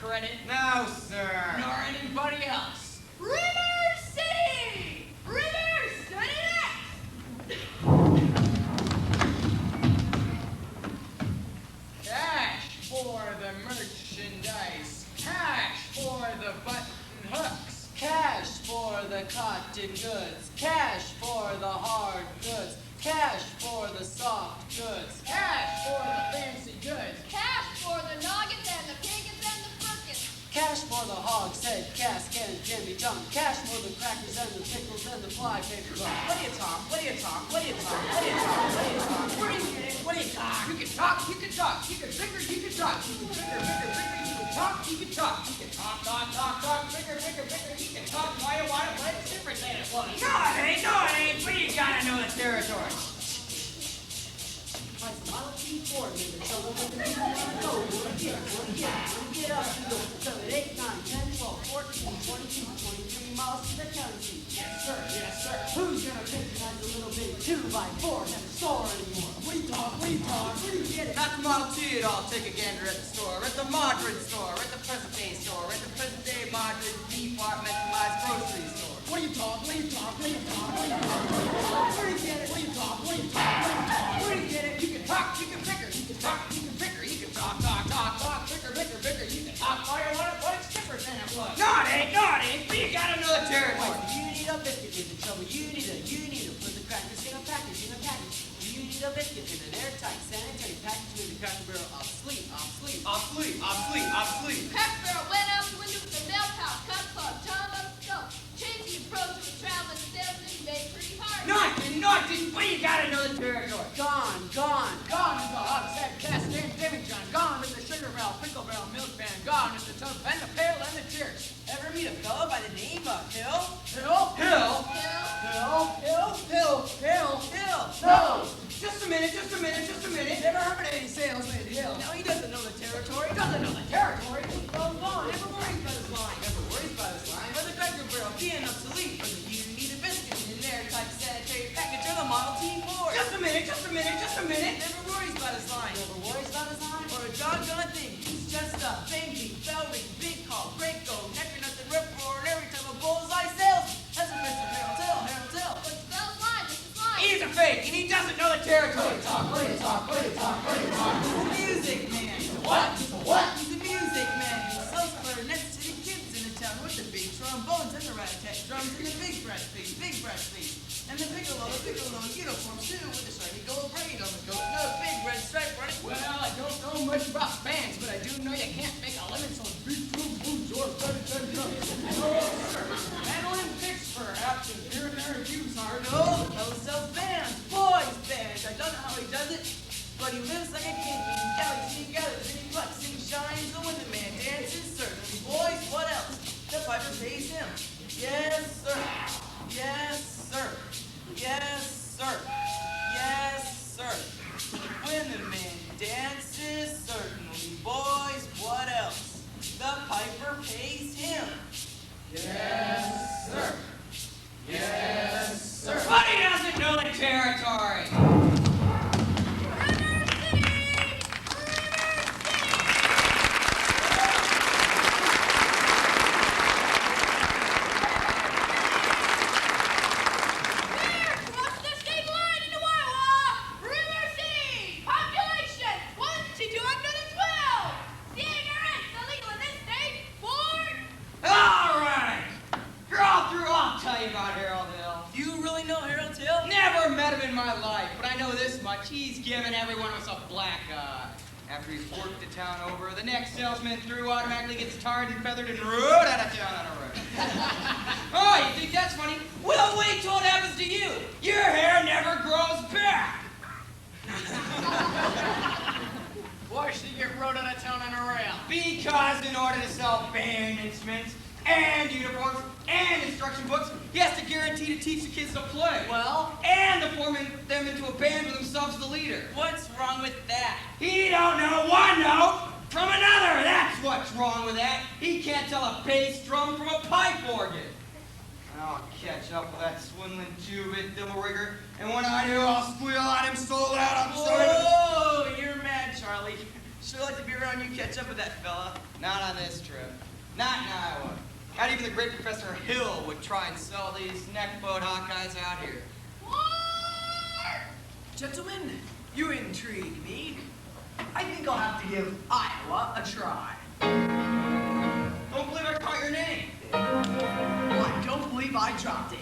credit? No, sir. Nor anybody else. River City! River City! Cash for the merchandise. Cash for the button hooks. Cash for the cotton goods. Cash for the hard goods. Cash for the soft goods. Cash for the fancy goods. Cash for the noggins and the piggins and the firkins. Cash for the hogs head, cask and Jimmy John. Cash for the crackers and the pickles and the fly paper. What do you talk? What do you talk? What do you talk? What do you talk? What do you talk? Where do you get it? What do you talk? You can talk, you can talk. You can figure, you can talk. You can figure, you can talk, you can talk. You can talk, figure, you can talk. Why you want to play? It's different than it was. No, it ain't. But you gotta know the territory. My Model T Ford made the trouble with the people want to go. Wanna get up and go. 7, 8, 9, 10, 12, 14, 22, 23 miles to the county seat. Yes, sir, yes, sir. Who's gonna patronize a little bitty 2x4 at the store anymore? We talk, we talk. Where do you get it? Not the Model T at all. Take a gander at the store. At the Madrid store. At the present day store. At the present day Madrid departmentalized grocery store. What do you talk? What do you talk? What do you talk? What do you talk? Where do you get it? What do you talk? What do you talk? What do you talk? Where do you get it? You can talk, you can figure, you can talk, you can figure, you can talk, figure, you can talk all you want, but it's different than it was. No, it ain't. But you gotta know the territory. You need a biscuit in the trouble. You need a put the crackers in a package, You need a biscuit in an airtight, sanitary package with the cracker barrel obsolete. Cracker Barrel went out the window with the nail house, cut club, John Love Stone. Changed the approach to a traveling salesman, made pretty hard. Nothing, but you gotta know the territory. Gone. Gone is the hog said cast and Jimmy John. Gone is the sugar barrel, pickle barrel, milk pan. Gone is the tub and the pail and the church. Ever meet a fellow by the name of Hill? Hill? No! Just a minute. Never heard any salesman Hill. No, he doesn't know the territory. Doesn't know the territory. Well, Vaughn never worries about his line. For the cracker barrel being obsolete. For the you need a biscuit in an airtight, sanitary package or the Model T Ford. Just a minute. Never worries about his line. For a doggone thing. He's just a baby, bell ring, big call, great go, necker nothing, rip roar, and every time a bullseye salesman. That's a Mr. Harold Tell. But spell's line, this is line. He's a fake, and he doesn't know the territory. What do you talk? He's a music man. What? He's a music man. He sells clarinets to the kids in the town with the big trombones and the rat-a-tat drums and the big brass please. And the piccolo uniform too with the shiny gold braid on the coat and a big red stripe on it. Well, I don't know much about bands, but I do know you can't make a living on big drum boots or better drums. No, sir. Mandolin picks perhaps, and here and there reviews are. No, the fellow sells bands, boys bands. I don't know how he does it, but he lives like a king. He gathers and he plucks and he shines. And when the man dances, certainly boys, what else? The piper pays him. Yes, sir. When the man dances, certainly boys, what else? The piper pays him. Yes, sir. But he doesn't know the territory. River City! There, across the state line into Iowa, River City! Population 1,212! Cigarettes illegal in this state, Ford! All right. You're all through. I'll tell you about Harold Hill. You really know Harold Hill? Never met him in my life, but I know this much. He's given every one of us a black eye. After he's worked the town over, the next salesman through automatically gets tarred and feathered and rode out of town on a road. Oh, you think that's funny? Well, wait till it happens to you. Your hair never grows back. Why should he get rode out of town on a rail? Because in order to sell band instruments and uniforms and instruction books, he has to guarantee to teach the kids to play. Well, And to form them into a band with himself as the leader. what's wrong with that? He don't know one note from another. That's what's wrong with that. He can't tell a bass drum from a pipe organ. And I'll catch up with that swindling two-bit dimple rigger. And when I do, I'll squeal at him so loud I'm sorry. Whoa, you're mad, Charlie. Sure like to be around you catch up with that fella. Not on this trip. Not in Iowa. Not even the great Professor Hill would try and sell these neckboat Hawkeyes out here. Gentlemen, you intrigue me. I think I'll have to give Iowa a try. Don't believe I caught your name. Well, I don't believe I dropped it.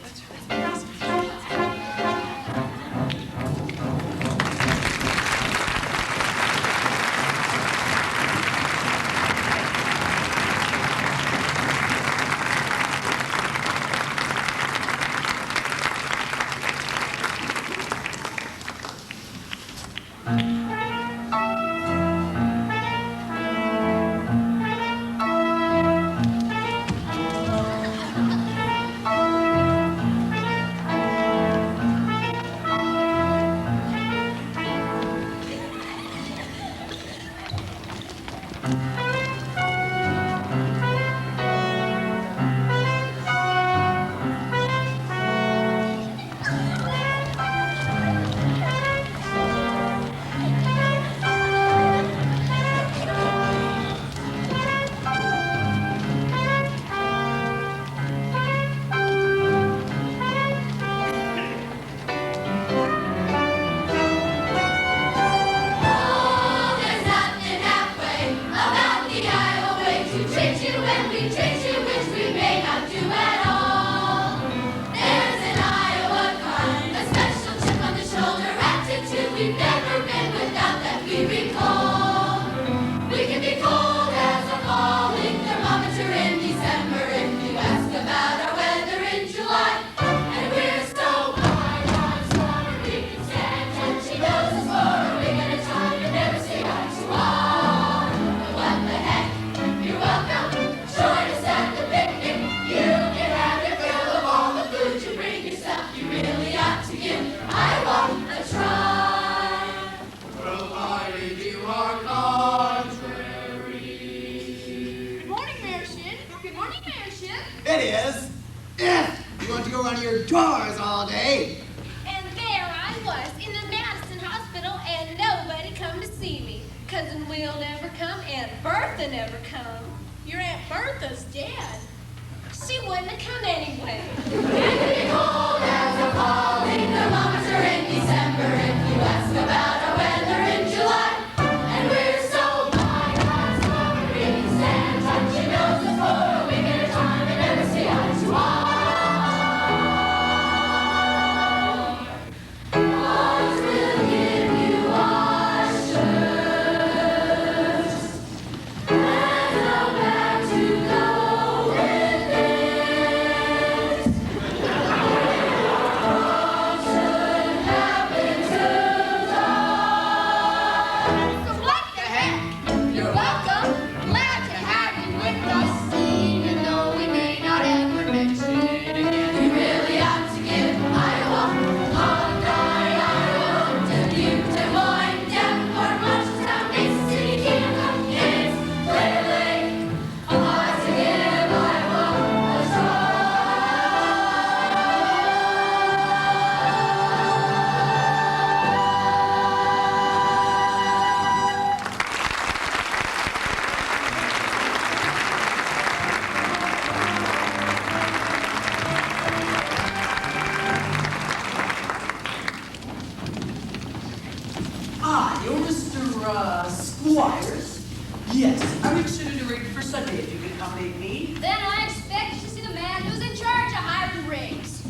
Squires? Yes, I would consider the rig for Sunday if you could accommodate me. Then I expect you to see the man who's in charge of hiring rigs.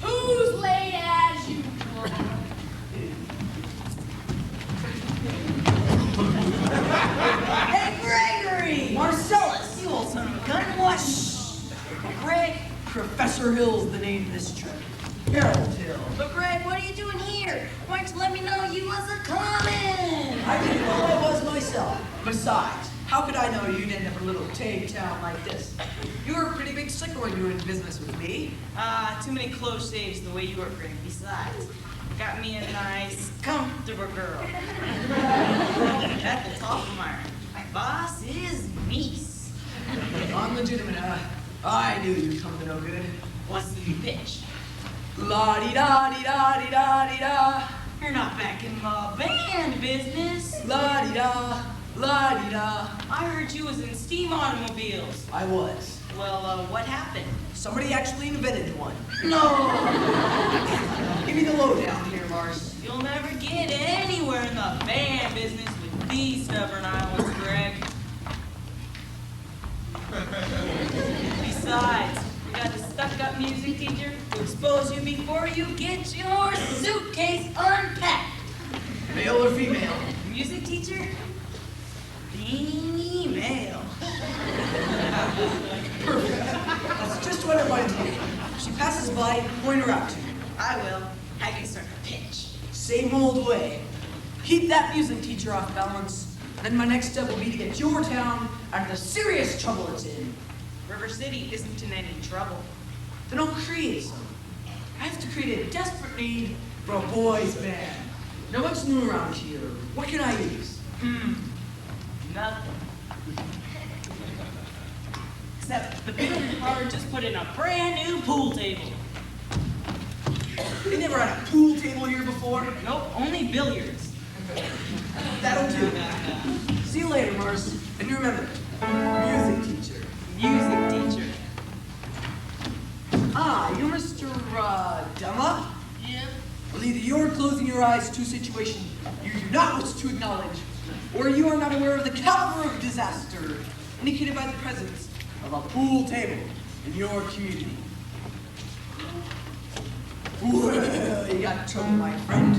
Who's late as usual? Hey, Gregory! Marcellus, you old son of a gun. What? Greg, Professor Hill's the name of this trip. Harold Hill. But Greg, what are you doing here? Why don't you let me know you was a coming? I didn't know I was myself. Besides, how could I know you'd end up in a little tag town like this? You were a pretty big sticker when you were in business with me. Too many close shaves the way you were, Greg. Besides, got me a nice, comfortable girl. At the top of my boss's niece. I'm legitimate, I knew you'd come to no good. What's the pitch? La-di-da-di-da-di-da-di-da. You're not back in the band business. La-di-da, la-di-da. I heard you was in steam automobiles. I was. Well, what happened? Somebody actually invented one. No! Give me the lowdown here, Mars. You'll never get anywhere in the band business with these stubborn islands, Greg. Besides, we got a stuck-up music teacher to expose you before you get your suitcase unpacked. Male or female? Music teacher? Female. Perfect. That's just what I wanted to do. If she passes by, point her out to me. I will. I can start a pitch. Same old way. Keep that music teacher off balance. Then my next step will be to get your town out of the serious trouble it's in. River City isn't in any trouble. Then I'll create some. I have to create a desperate need for a boys' band. Now what's new around here? What can I use? Nothing. Except the big bar just put in a brand new pool table. They never had a pool table here before. Nope, only billiards. That'll do. See you later, Mars. And remember, music teacher. Music teacher. Ah, you're Mr. Dema? Yep. Well, either you're closing your eyes to a situation you do not wish to acknowledge, or you are not aware of the caliber of disaster indicated by the presence of a pool table in your community. Well, you got trouble, my friend.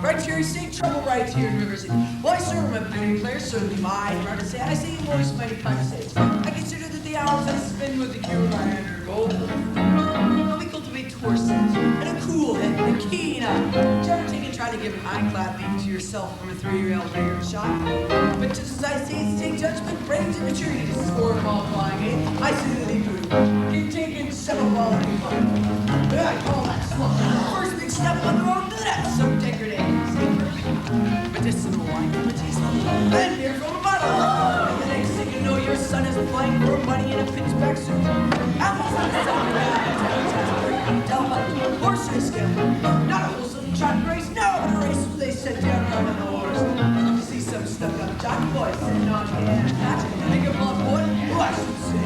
Right here, you say trouble right here in River City. Well, I serve a billiard player, certainly my right to say. I say voice many times say. I consider that the hours I spend with the Carolina are gold. We cultivate horses and a cool head and a keen eye. Did you ever take and try to give an ironclad leap to yourself from a 3-year-old regular shot? But just as I say, it's take judgment, brains, and maturity to score a ball flying in. I say that he could. Keep taking 7 ball and I call that slow. First big step on the road to that some degradation. Medicinal wine from a taste level. Then beer from a bottle. And the next thing you know, your son is playing for money in a pinchback suit. Apples on the side of horse race scale. Not a wholesome track race, no, but a race where they sit down around on the horse. You see some stuck-up jockey boy sitting on the hand patch. Think of love boy, who I should say.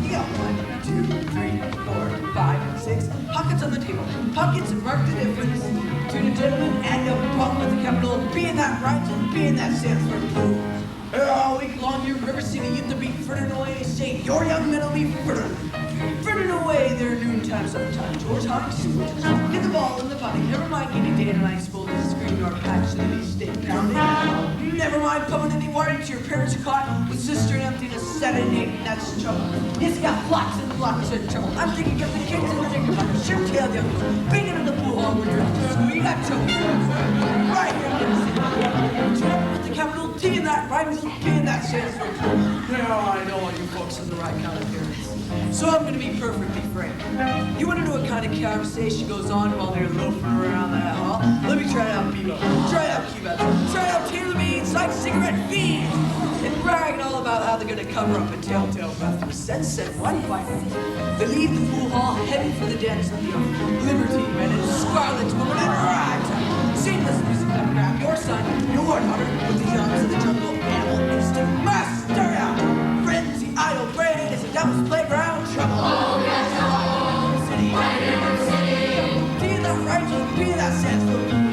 You got 1, 2, 3, 4, 5, 6 pockets on the table. Pockets mark the difference between a gentleman and a bum with a capital B in that right and B in that stands for blue. All week long here in River City, youth to be frittered away, say your young men will be frittered away their noontime sometimes, or time too. Get the ball in the body, never mind getting day and night school to screen or patch to the state pounding. Never mind pumping any water into your parents are caught with sister and emptiness, sedating, that's trouble. Yes, got lots and lots of trouble. I'm thinking of the kids in the nigger like a shirt-tailed young girl. Bring it in the pool hall when you're up to school. You got trouble. Right here in the city. Trouble with the capital T in that rhymes with P in that stands for pool. Now I know all you folks are the right kind of parents. So I'm going to be perfectly frank. You want to know what kind of conversation goes on while they're loafing around that hall? Let me try it out, people. Try it out, Cuba. Try it out, Taylor Beans, like cigarette fiends. And bragging all about how they're going to cover up a telltale breath with sunset one by night. They leave the pool hall, heading for the dance of the Liberty Men and Scarlet Woman and ragtime. Seamless music that grab your son, your daughter, with the arms of the jungle animal instant master out. Frenzy, idle brain, it's a devil's playground. Trouble. Oh, yeah, trouble. City. Right here in the city. Be that right, be that sense.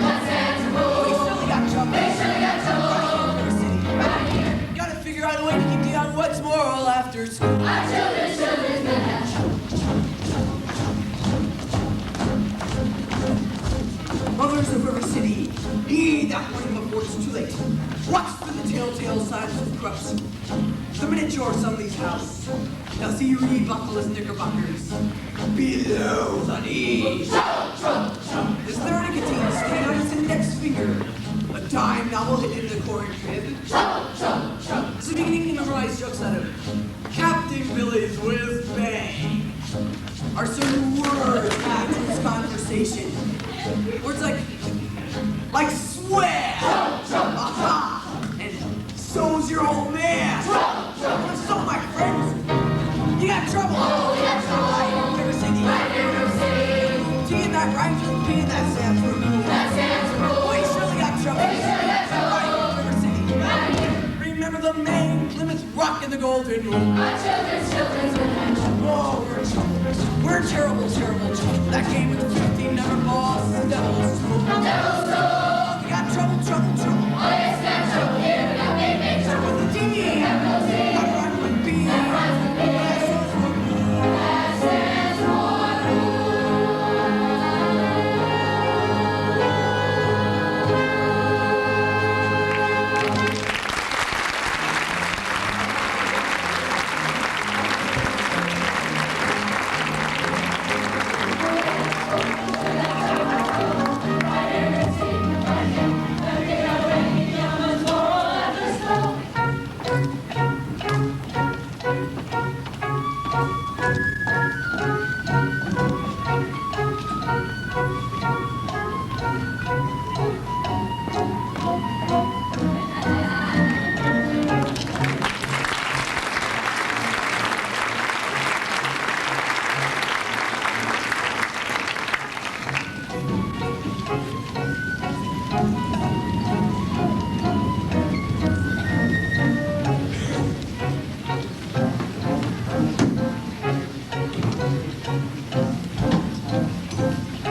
That stands for We surely got trouble. They surely got trouble. River City. Right here. Gotta figure out a way to keep the young what's moral after school. Our children's gonna have trouble. Mothers of River City, heed that warning before it's too late. Watch for the telltale signs of corruption. The miniatures on these houses. Now see you rebuckle his knickerbockers. Below the knees. Is there a nicotine stain on his index finger? A dime novel hidden in the corn crib? So beginning to memorize jokes out of Captain Billy's whiz bang. Are certain words added to this conversation? Words like swear, aha, and so's your old man. So my friends, you got trouble. Oh, we got trouble. Right, River City. Right here in the city. Tea in that that rhymes with P, that stands for cool. That stands for cool. We surely got trouble. We surely got trouble. River City. Right here. Remember the Maine, Plymouth Rock, and the Golden Rule. Our children's adventure. Oh, we're in trouble. We're in terrible, terrible trouble. That game with the 15 number balls is the devil's rule. Devil's rule. We got trouble, trouble, trouble. Oh, yes, got trouble here. We got big, big trouble. With the D. Capital D. That rhymes with B. That rhymes with B. That stands for cool. That stands for cool.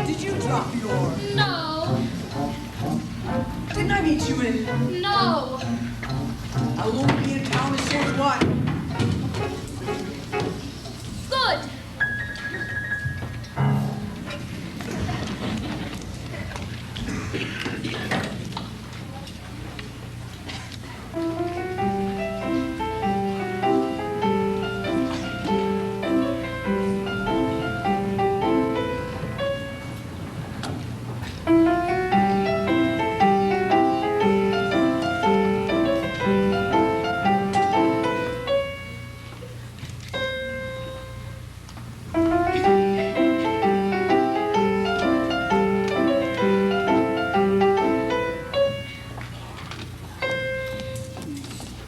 Did you drop your... No, Didn't I meet you in... no. I won't be in town as soon as what? Good.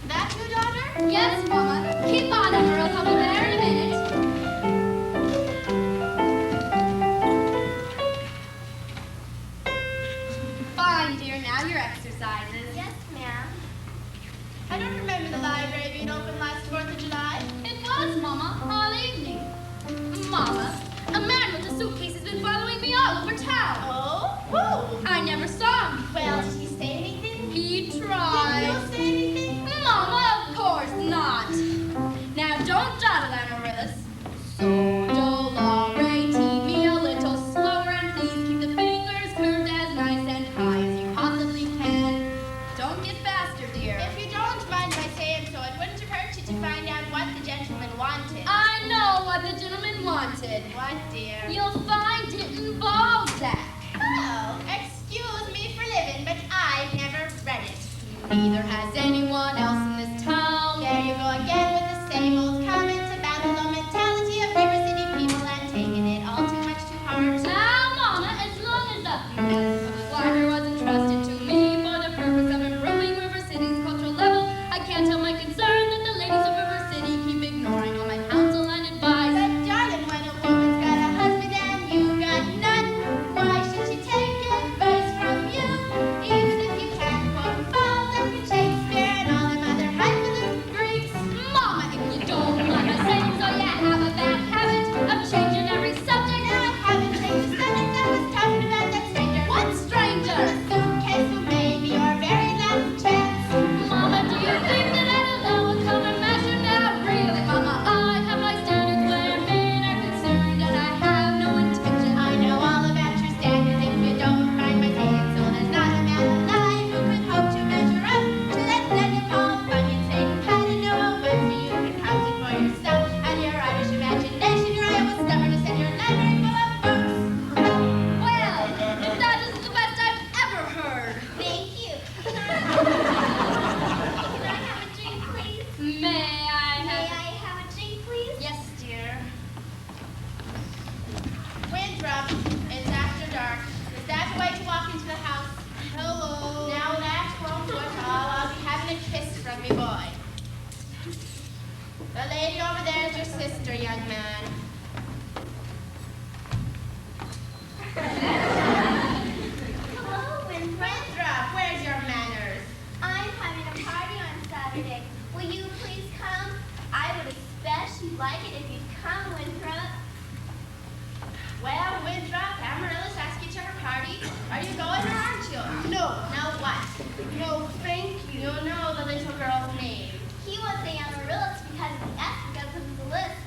That your daughter? Yes, Mama. Keep on, Emerald. I'll be there in a minute. Fine, dear. Now your exercises. Yes, ma'am. I don't remember the library being open last 4th of July. It was, Mama, all evening. Mama, a man with a suitcase has been following me all over town. Oh? Who? I never saw him. Well, did he say anything? He Did tried. you say anything? Mama, of course not. Now don't dawdle, Amaryllis. So dolorate me a little slower, and please keep the fingers curved as nice and high as you possibly can. Don't get faster, dear. If you don't mind my saying so, it wouldn't have hurt you to find out what the gentleman wanted. I know what the gentleman wanted. What, dear? You'll find it in Balzac. Oh, excuse me for living, but I've never read it. Neither has anyone else in this town. There you go again with the same old comment about the low mentality of River City people and taking it all too much to heart. Now, Mama, as long as the finance of this library was entrusted to me for the purpose of improving River City's cultural level, I can't help my concern that the ladies of River City keep ignoring all my counsel and advice. But darling, when a woman's got a husband and you got none, why should she take advice from you? Even if you can't quote Balzac and Shakespeare and all them other highfalutin Greeks. Mama, if you don't like my sayings, oh yeah, have a bad habit of changing every subject. Now I haven't changed the subject, I was talking about that stranger. What stranger? The suitcase who may be your very last chance. Mama, do you think that I'd allow a common measure? Now, really, Mama, I have my standards where men are concerned, and I have no intention. I know all about your standards if you don't mind my saying so. There's not a man alive who could hope to measure up to that Daniel Paul Bunyan saying, "Had to know a word for you can count it for yourself." And your Irish imagination, your Iowa stubbornness, and your library full of books. Well, if that isn't the best I've ever heard. Thank you. Can I have a drink, please? May I May have... I have a drink, please? Yes, dear. Winthrop, it's after dark. Is that the way to walk into the house? Hello. Now that won't do at all. I'll be having a kiss from me boy. The lady over there is your sister, young man. No, thank you. You'll know the little girl's name. He won't say Amaryllis because that's because of the lisp.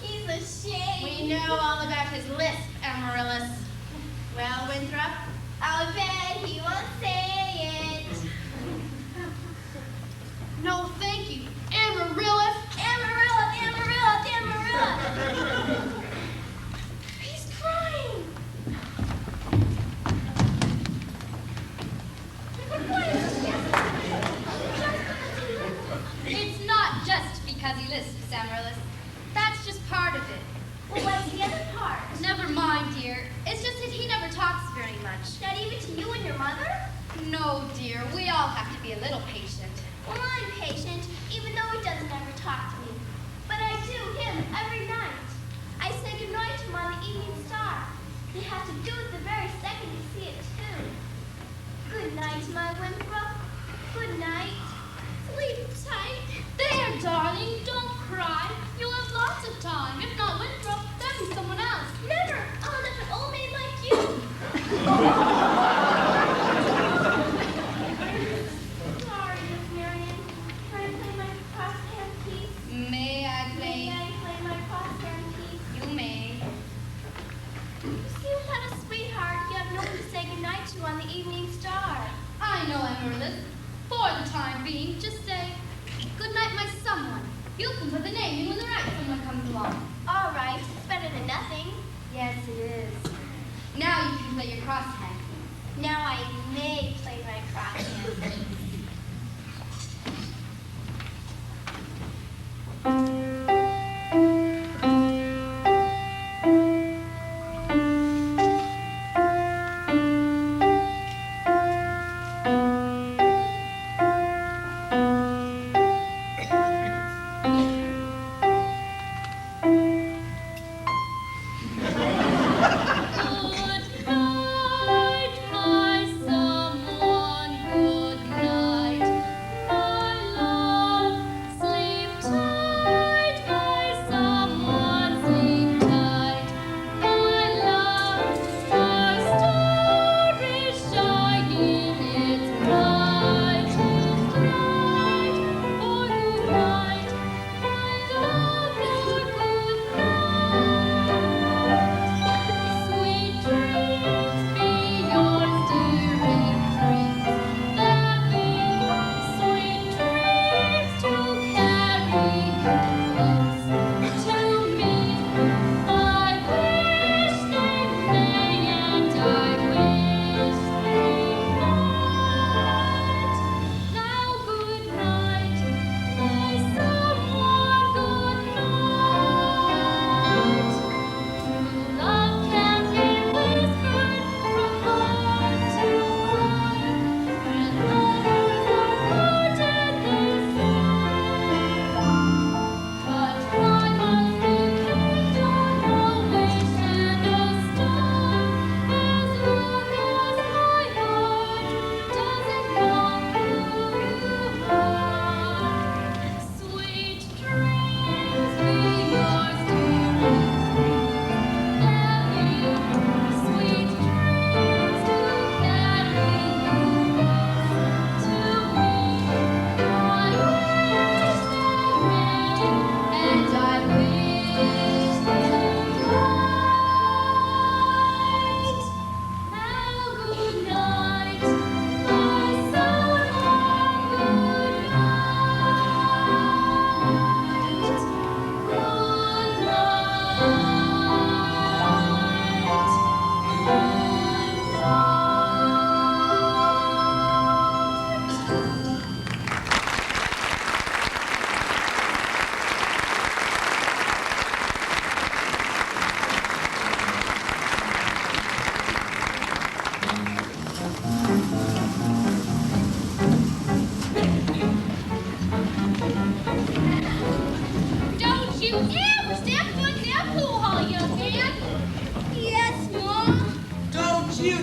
He's ashamed. We know all about his lisp, Amaryllis. Well, Winthrop? I'll bet he won't say it. No, thank you. Amaryllis. Amaryllis, Amaryllis, Amaryllis. He's crying. It's not just because he lisps, Amaryllis. That's just part of it. Well, what's the other part? Never mind, dear. It's just that he never talks very much. Not even to you and your mother? No, dear. We all have to be a little patient. Well, I'm patient, even though he doesn't ever talk to me. But I do him every night. I say goodnight to him on the evening star. You have to do it the very second you see it, too. Good night, my Winthrop. Good night. Sleep tight. There, darling. Don't cry. You'll have lots of time. If not Winthrop, then someone else. Never. I'll have an old maid like you. Sorry, Miss Marion. Can I play my crosshand piece? May I play? May I play my crosshand piece? You may. You seem kind of sweetheart. You have no one to say goodnight to on the evening star. I know, Amaryllis. For the time being, just say, good night, my someone. You can put the name in when the right someone comes along. All right. It's better than nothing. Yes, it is. Now you can play your crosshand. Now I may play my crosshand piece.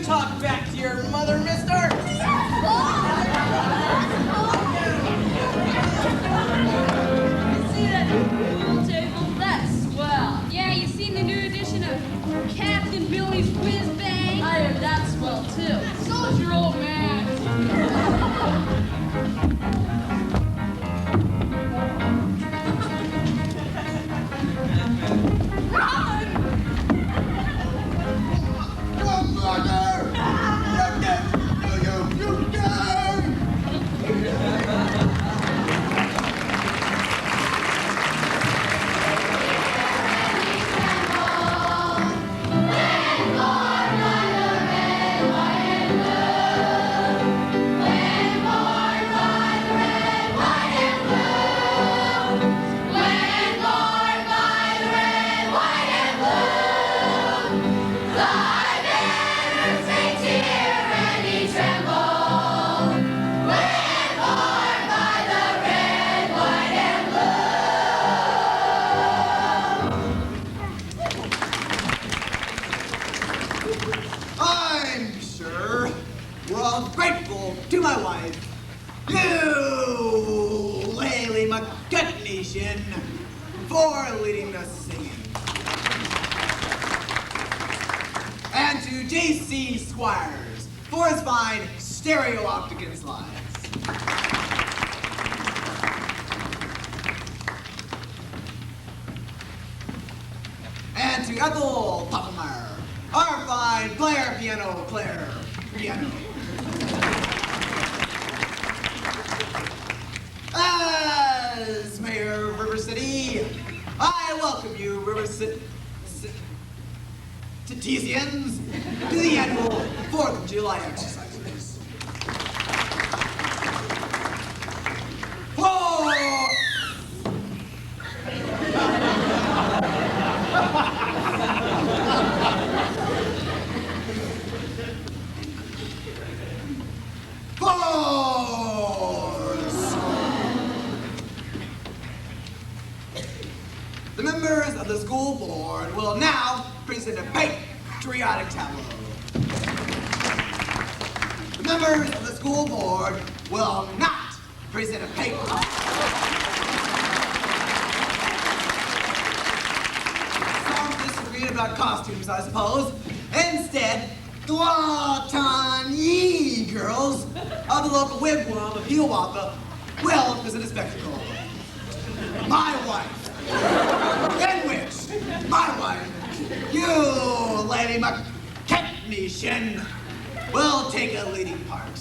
talk back to your mother, mister? See that pool table? That's swell. Yeah, you seen the new edition of Captain Billy's Whiz Bang? I heard that's swell too. So's your old man. to my wife, you, Laylee McCutnation, for leading us singing. And to J.C. Squires for his fine stereo opticon slides. And to Ethel Poppelmeyer, our fine player piano, Claire piano. As Mayor of River City, I welcome you, River City, Tetizians, to the annual 4th of July exercises. The members of the school board will now present a patriotic tableau. The members of the school board will not present a patriotic. Some disagree about costumes, I suppose. Instead, the Watanyi girls of the local wigwam of Hiawatha will present a spectacle. My wife. In which my wife, you, Lady McCatnation, will take a leading part.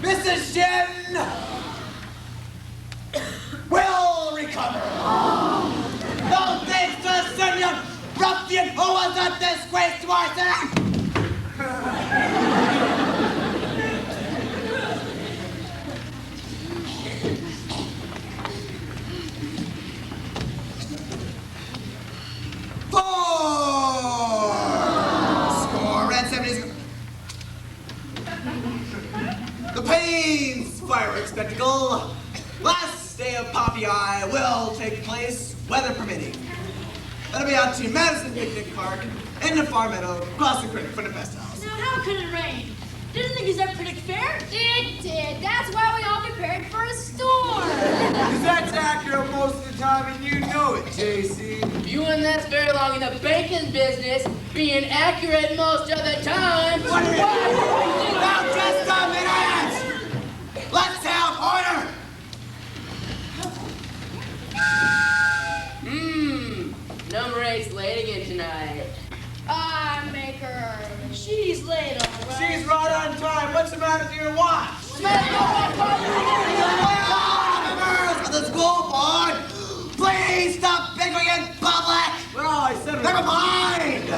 Mrs. Jen will recover. No thanks to some young ruffian who was a disgrace to our city. Score red 70s. The Pains fireworks spectacle, last day of Poppy Eye, will take place, weather permitting. That'll be out to Madison Picnic Park in the Far Meadow, across the creek from the Pest House. Now, how could it rain? Didn't the Gazette predict fair? It did. That's why we all prepared for a storm. Because that's accurate most of the time, and you know it, JC. You wouldn't last very long in the bacon business, being accurate most of the time. What are you? Now just a minute! Let's have order! Number 8's late again tonight. I make her. She's late, all right. She's right on time. What's the matter with your watch? Members of the school board, please stop bickering in public! Well, I said it. Never mind!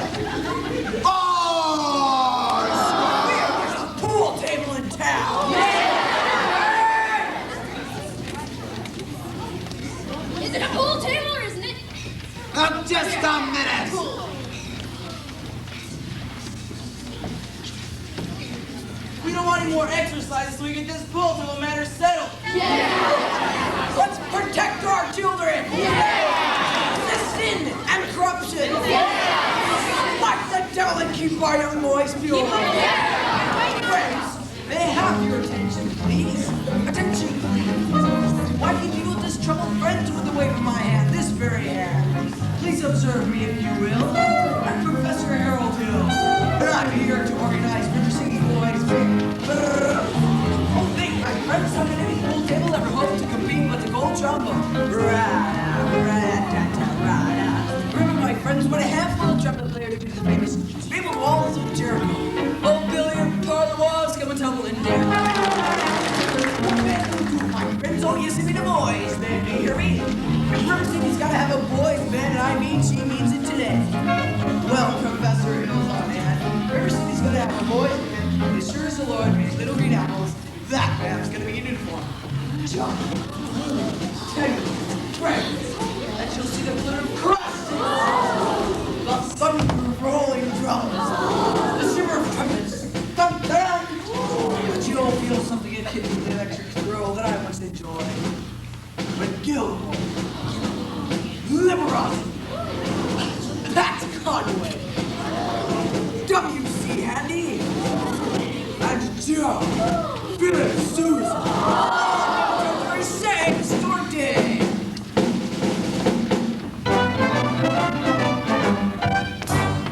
There's a pool table in town. Is it a pool table or isn't it? Now just a minute! We don't want any more exercises so we get this pool table matter settled. Let's protect our children. The sin and corruption. Fight the devil and keep our young boys pure. Friends, may I have your attention, please? Attention, please. Why keep you this troubled friends with the wave of my hand, this very hand? Please observe me, if you will. I'm Professor Harold Hill, and I'm here to organize River City Boys' big to the famous walls of Jericho. Old Billy tore the walls, come and tumbling down. My friends, oh, you see me the boys band, do you hear me? River City's gotta have a boys band, and I mean she means it today. Well, Professor Hills on hand, River City's gonna have a boys band, as sure as the Lord made little green apples, that band's gonna be in uniform. John, Teddy, Greg, and you'll see the glitter of crust, the thunder of rolling drums, the shimmer of trumpets, dum dum. But you don't feel something akin to the electric thrill that I once enjoyed. But Gilmore, Liberosity, Pat Conway, W.C. Handy, and Joe, Bill Susan. I say, Storm Day.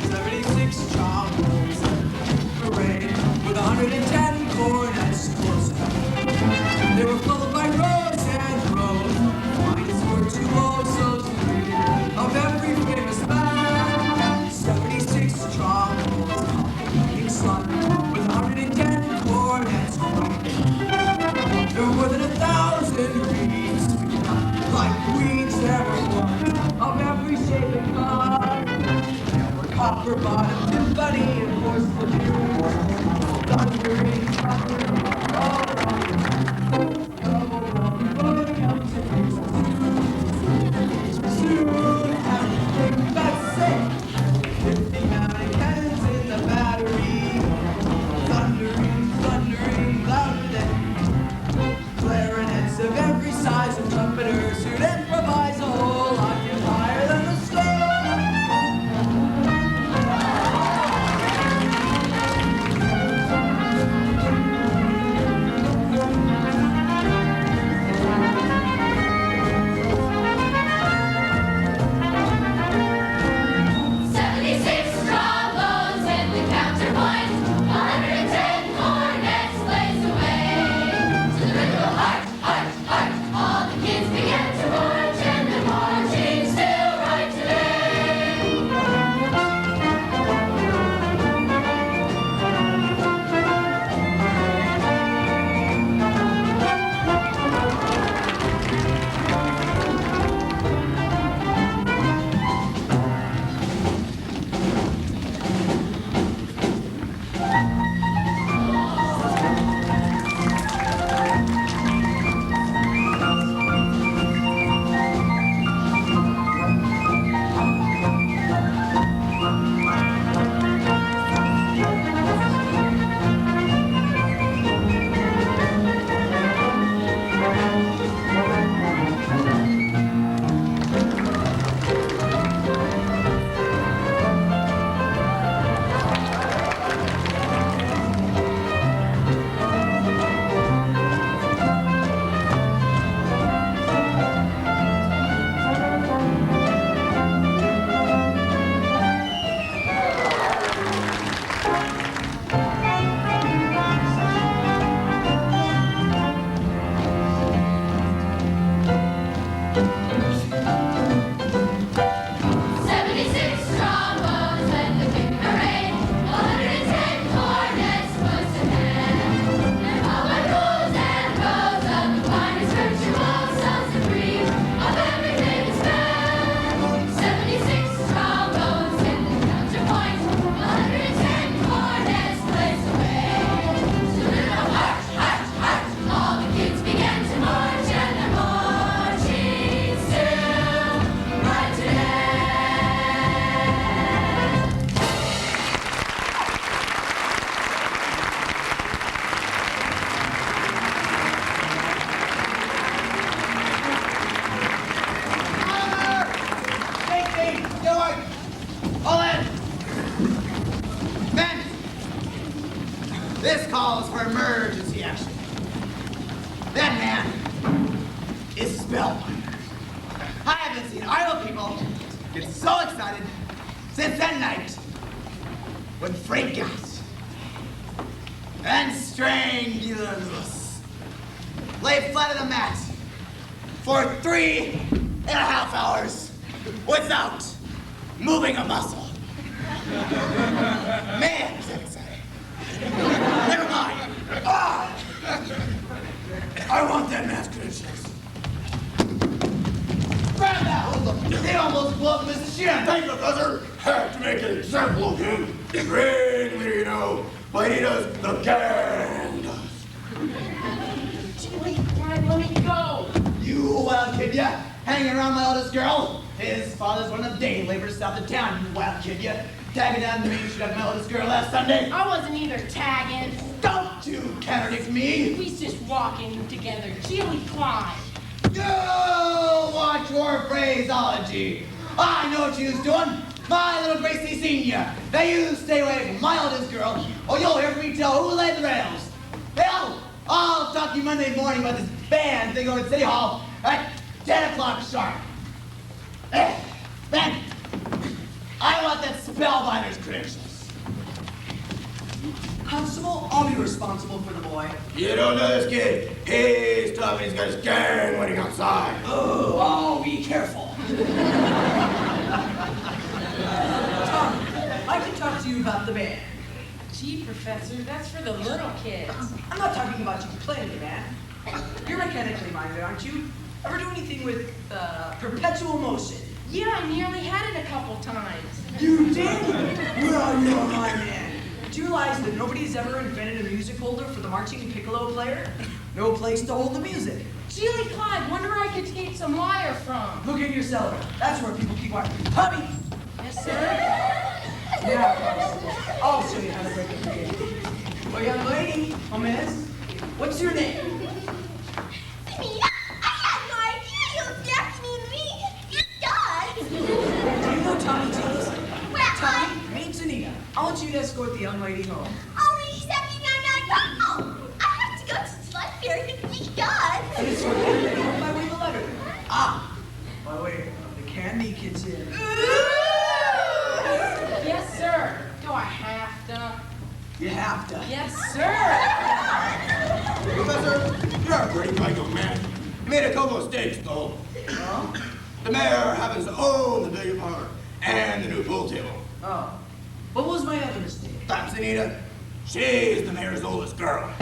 76 trombones, parade with 110 cornets close up. They were followed by Rhodes and Rhodes, minus were 2 also 3 of every famous band. 76 trombones, complicating slot with 110 cornets. There were more than 1,000 reeds, like weeds ever was, of every shape and kind. There were copper bottom, timpani, and porcelain, thundering, thundering, all around. Double, soon everything that's safe. 50 mountain cannons in the battery, thundering, thundering, louder than clarinets of every size and trumpeters who'd improvise a whole octave higher than the sky. This calls for emergency action. That man is spellbinder. I haven't seen idle people get so excited since that night when Frank Gass and Strangulus lay flat on the mat for 3.5 hours without moving a muscle. Man, is that exciting. Never mind. Ah! I want that mask credentials. Grab that! They almost blew up Mr. Shin. Thank you, Professor. Have to make an example of him. Great leader, but he does the gang does. Wait, Brian, let me go. You wild kid, ya. Hanging around my oldest girl. His father's one of the day laborers south of town, you wild kid, ya. Tagging down the main street of my oldest girl last Sunday. I wasn't either tagging. Don't you contradict me. We was just walking together. Chili Clyde. You watch your phraseology. I know what you was doing. My little Gracie Senior. Now you stay away from my oldest girl, or you'll hear me tell who laid the rails. Hell, I'll talk to you Monday morning about this band thing over at City Hall at 10 o'clock sharp. Then, I want that spellbinder's credentials. Constable, I'll be responsible for the boy. You don't know this kid. He's tough. He's got his gang waiting outside. Oh, be careful. Tom, I can talk to you about the band. Gee, Professor, that's for the little kids. I'm not talking about you playing the band. You're mechanically minded, aren't you? Ever do anything with perpetual motion? Yeah, I nearly had it a couple times. You did? Well, you're my man. Do you realize that nobody's ever invented a music holder for the marching piccolo player? No place to hold the music. Chili Clyde, wonder where I could take some wire from. Look at your cellar. That's where people keep wire. Hubby! Yes, sir? Yeah, I'll show you how to break it for you. Well, young lady, miss, what's your name? Anita, I had no idea you was asking me. You does. Do you know Tommy Jeans? Well, Tommy, meet Anita. I want you to escort the young lady home. only he's having no. I have to go to the library to be done. And it's your young lady home by way of a letter. Ah, by the way, the candy kitchen. Yes, sir. Do I have to? You have to. Yes, sir. Professor, you're a pretty bright young man. You made a couple of mistakes, though. Huh? The mayor happens to own the bigger park and the new pool table. Oh. What was my other mistake? That's Anita. She's the mayor's oldest girl.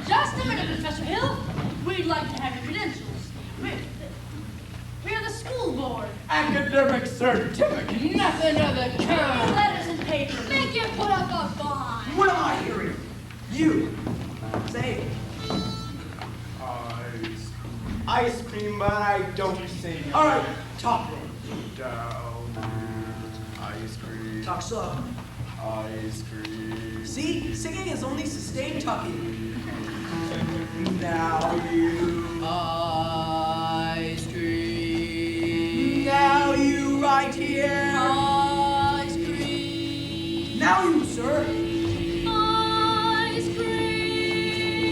Just a minute, Professor Hill. We'd like to have your credentials. We're the school board. Academic certificate. Nothing of the kind. Letters and papers. Make you put up a bond. What am I hearing? You. Say it. Ice cream, but I don't sing. All right, talk then. Down. Ice cream. Talk slow. Ice cream. See, singing is only sustained talking. Now you. Ice cream. Now you right here. Ice cream. Now you, sir. Ice cream.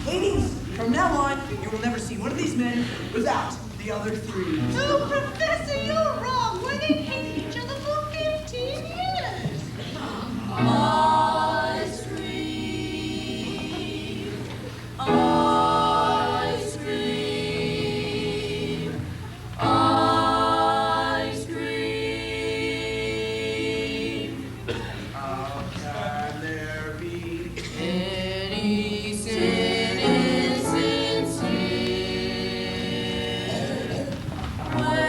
Ladies, from now on, you will never see one of these men without the other three. Oh, Professor, you're wrong. Why they hated each other for 15 years? Ice cream. Ice cream. Ice cream. How can there be Any citizen sin when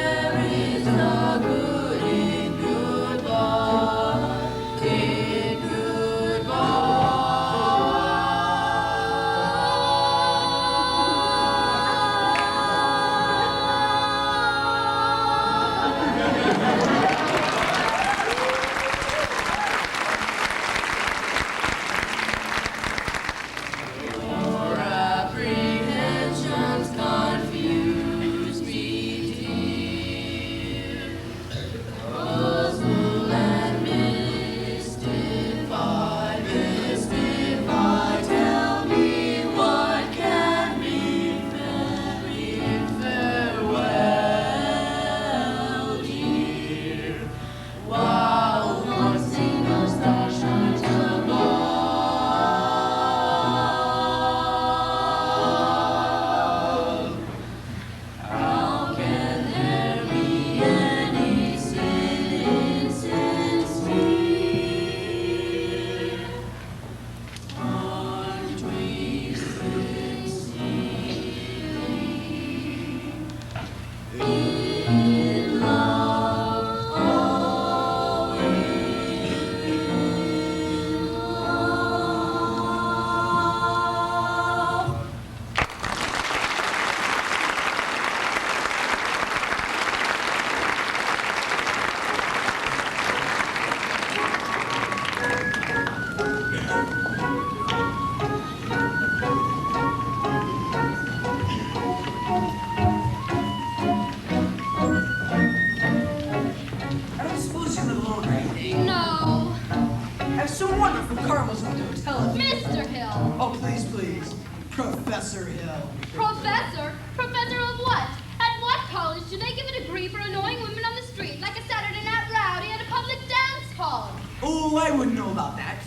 Uncle Carmel's at the hotel. Mr. Hill. Oh, please, please. Professor Hill. Professor? Professor of what? At what college do they give a degree for annoying women on the street like a Saturday night rowdy at a public dance hall? Oh, I wouldn't know about that.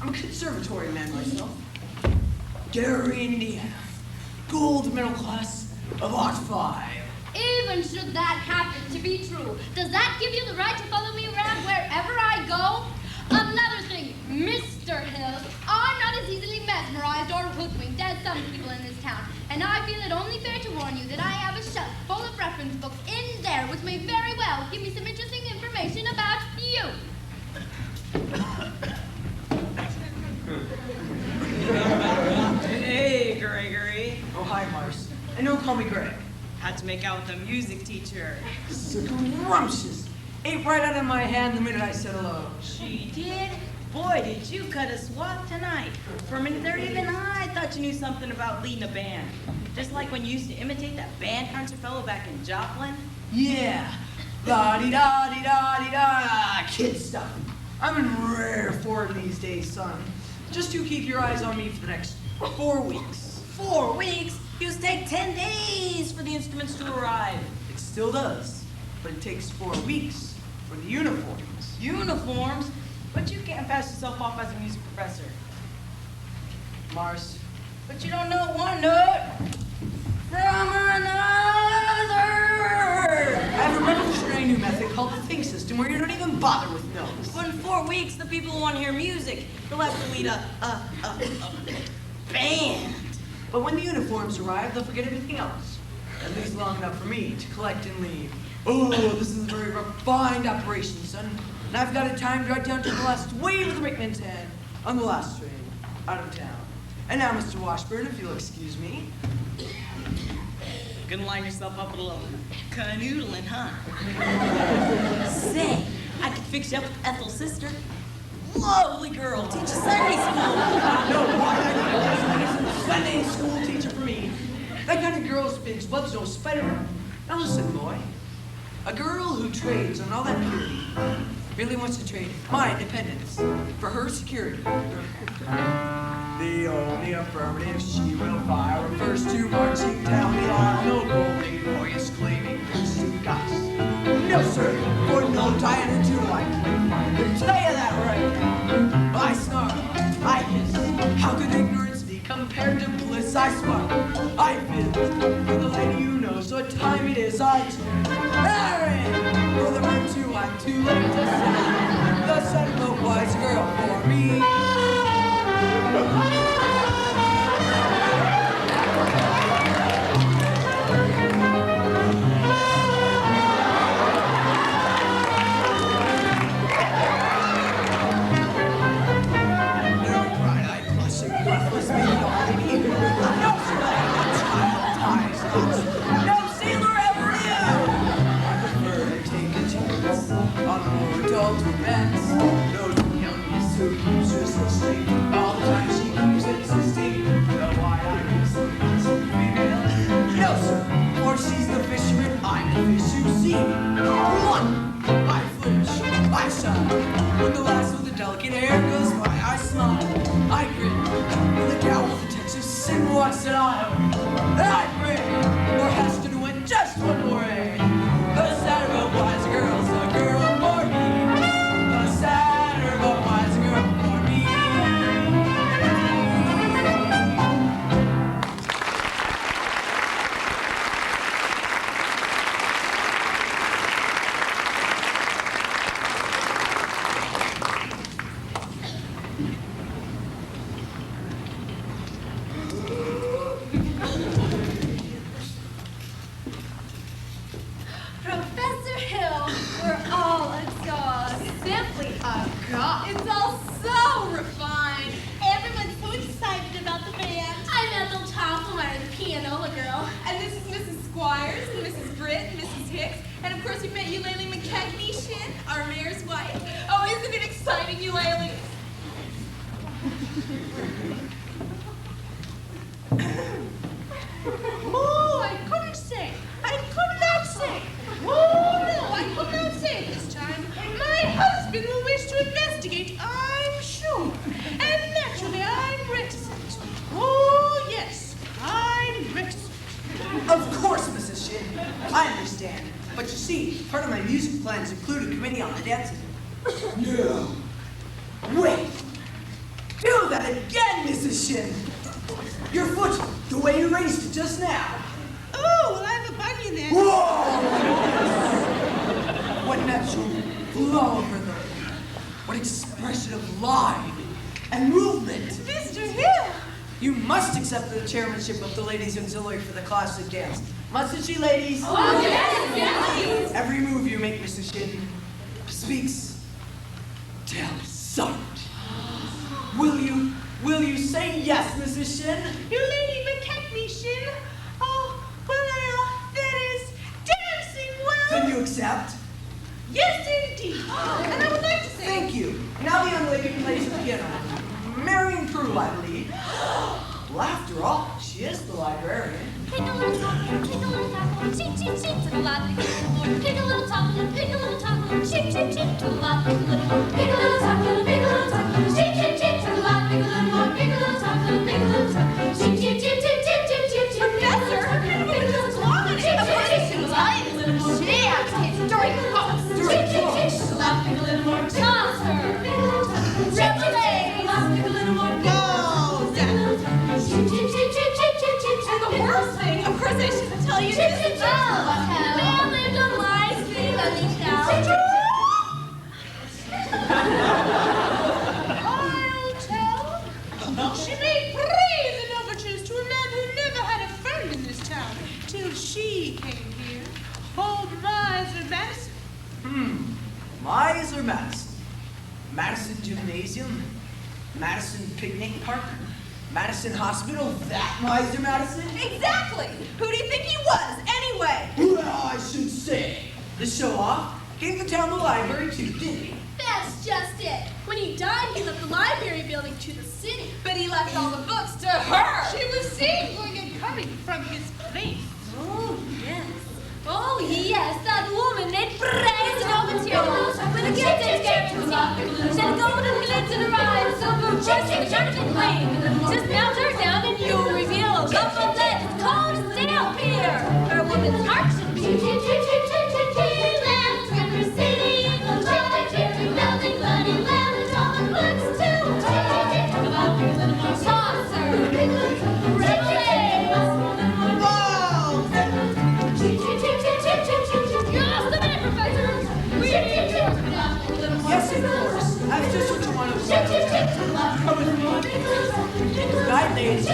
I'm a conservatory man myself. Gary, Indiana. Gold medal class of Art 5. Even should that happen to be true, does that give you the right to follow me around wherever I go? Another thing, Mr. Hill, I'm not as easily mesmerized or hoodwinked as some people in this town, and I feel it only fair to warn you that I have a shelf full of reference books in there which may very well give me some interesting information about you. Hey, Gregory. Oh, hi, Mars. And don't call me Greg. Had to make out with the music teacher. Scrumptious. Ate right out of my hand the minute I said hello. She did? Boy, did you cut a swath tonight. For a minute there, even I thought you knew something about leading a band. Just like when you used to imitate that band concert fellow back in Joplin. Yeah. La-di-da-di-da-di-da. Kid stuff. I'm in rare form these days, son. Just you keep your eyes on me for the next 4 weeks. 4 weeks? Used to take 10 days for the instruments to arrive. It still does, but it takes 4 weeks for the uniforms. Uniforms? But you can't pass yourself off as a music professor. Mars. But you don't know one note from another. I have a revolutionary new method called the Think System where you don't even bother with notes. But in 4 weeks, the people who want to hear music, they'll have to lead a band. But when the uniforms arrive, they'll forget everything else. At least long enough for me to collect and leave. Oh, this is a very refined operation, son. And I've got it timed right down to the last wave of the brakeman's hand on the last train out of town. And now, Mr. Washburn, if you'll excuse me. Gonna line yourself up with a little canoodling, huh? Say, I could fix you up with Ethel's sister. Lovely girl, teaches Sunday school. No, why? I need a Sunday school teacher for me. That kind of girl's big blood's no spider. Now listen, boy. A girl who trades on all that purity really wants to trade my independence for her security. The only affirmative she will fire refers to marching down the aisle. No golden boys claiming there's two guys. No, sir, for no Diana do I claim. I'll tell you that right now. I snarl, I hiss. How could ignorance be compared to bliss? I sparkle, I fizz. For the lady you know, so what time it is, I turn. Aaron! For the virtue I'm too late to say. The son of a wise girl for me. Walks it on. I bring, or Heston went just one more A. The sadder but wise girl's a girl for me. The sadder but wise girl for me. Professor Hill, we're all agog. Simply agog. It's all so refined. Everyone's so excited about the band. I'm Ethel Topplemeyer, the pianola girl. And this is Mrs. Squires, and Mrs. Britt, and Mrs. Hicks, and of course we met Eulalie McKechnie-Shin, our mayor's wife. Oh, isn't it exciting, Eulalie? Oh, I couldn't sing. I could not sing. Oh, no, I could not sing this time. My husband will wish to investigate, I'm sure. Part of my music plans include a committee on the dancing. Yeah. Wait! Do that again, Mrs. Shin! Your foot, the way you raised it just now. Oh, well, I have a bug in there. Whoa! What natural flow of rhythm. What expression of line and movement. Mr. Hill! You must accept the chairmanship of the Ladies Auxiliary for the classic dance. Mustn't she, ladies? Oh, yes, yes. Every move you make, Mrs. Shin, speaks, tells something. Will you say yes, Mrs. Shin? You Lady McKechnie, Shin? Oh, well, that is dancing well. Then you accept? Yes, indeed. And I would like to say... Thank you. Now the young lady plays the piano. Marion Crew, I believe. Well, after all, she is the librarian. Pick a little taco, pick a little taco, cheep, cheep, cheep, to the left, pick a little more. Pick a little taco, pick a little taco, cheep, cheep, cheep, to the left, pick a little more. Pick a little taco, pick a little taco, cheep, cheep, cheep, to the left, pick a little more. Pick a little taco, pick a little taco, cheep, cheep, cheep, cheep, cheep, cheep, cheep, cheep. Professor, her kind of a little long and Of course, she was lying a little more. Yeah, it's during the box. Cheep, cheep, cheep, to the left, pick a little more. Toss her, pick a little taco, cheep, cheep, cheep, to the left, pick a little more. Go, Zach. Cheep, cheep, cheep, cheep, cheep, cheep, cheep, And the worst thing, of course, I shouldn't tell you cheep, this. cheep, cheep. Well, lived on my street, on the town. I'll tell. She made brazen overtures to a man who never had a friend in this town till she came here. Old Miser Madison. Miser Madison. Madison Gymnasium. Madison Picnic Park. Madison Hospital. That Miser Madison? Exactly. Who do you think he was, anyway? Well, I should say. The show-off gave the town the library too, didn't he? That's just it. When he died, he left the library building to the city. But he left all the books to her. She was seen going and coming from his place. Oh, yes. Oh, yes, that woman made brazen overtures with a gifted guarantee. Said golden glitz in her eyes, silver chips in the tournament lane. Just melt her down and you'll reveal a lump of lead cold as stale beer. Her woman's heart should be left River City in the light, melting bloody lemons, all the books too. Saucer, Yes, of course. That's just what you want to do. Come with me. Good night, ladies.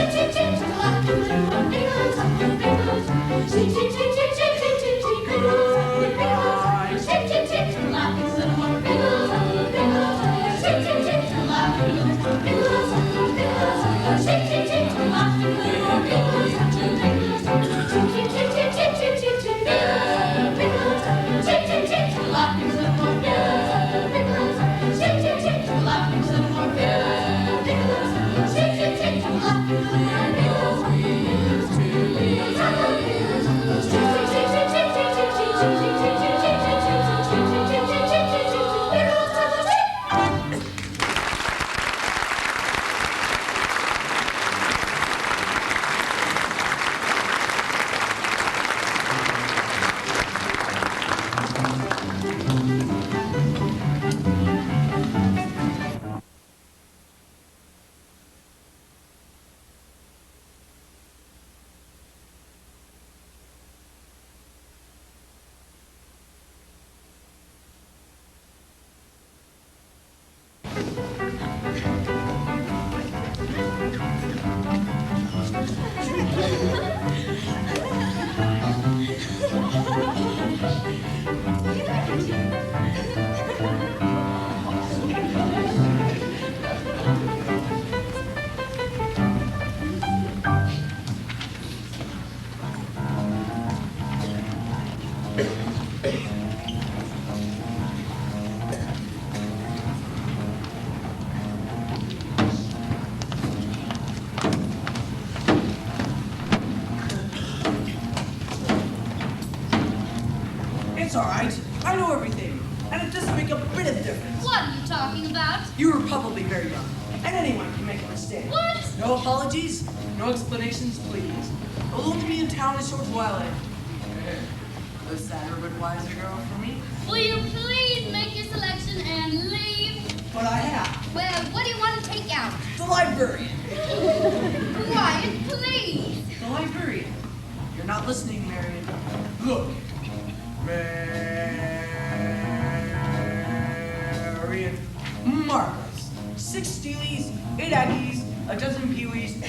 It's all right. I know everything, and it doesn't make a bit of difference. what are you talking about? You were probably very young, and anyone can make a mistake. What? No apologies, no explanations, please. Alone to be in town a short while. the sadder but wiser girl for me? Will you please make your selection and leave? But I have. Well, what do you want to take out? The librarian. Quiet, please. The librarian. You're not listening, Marion. Look. Marion. Marbles. 6 Steelies, 8 Aggies, a dozen Peewees,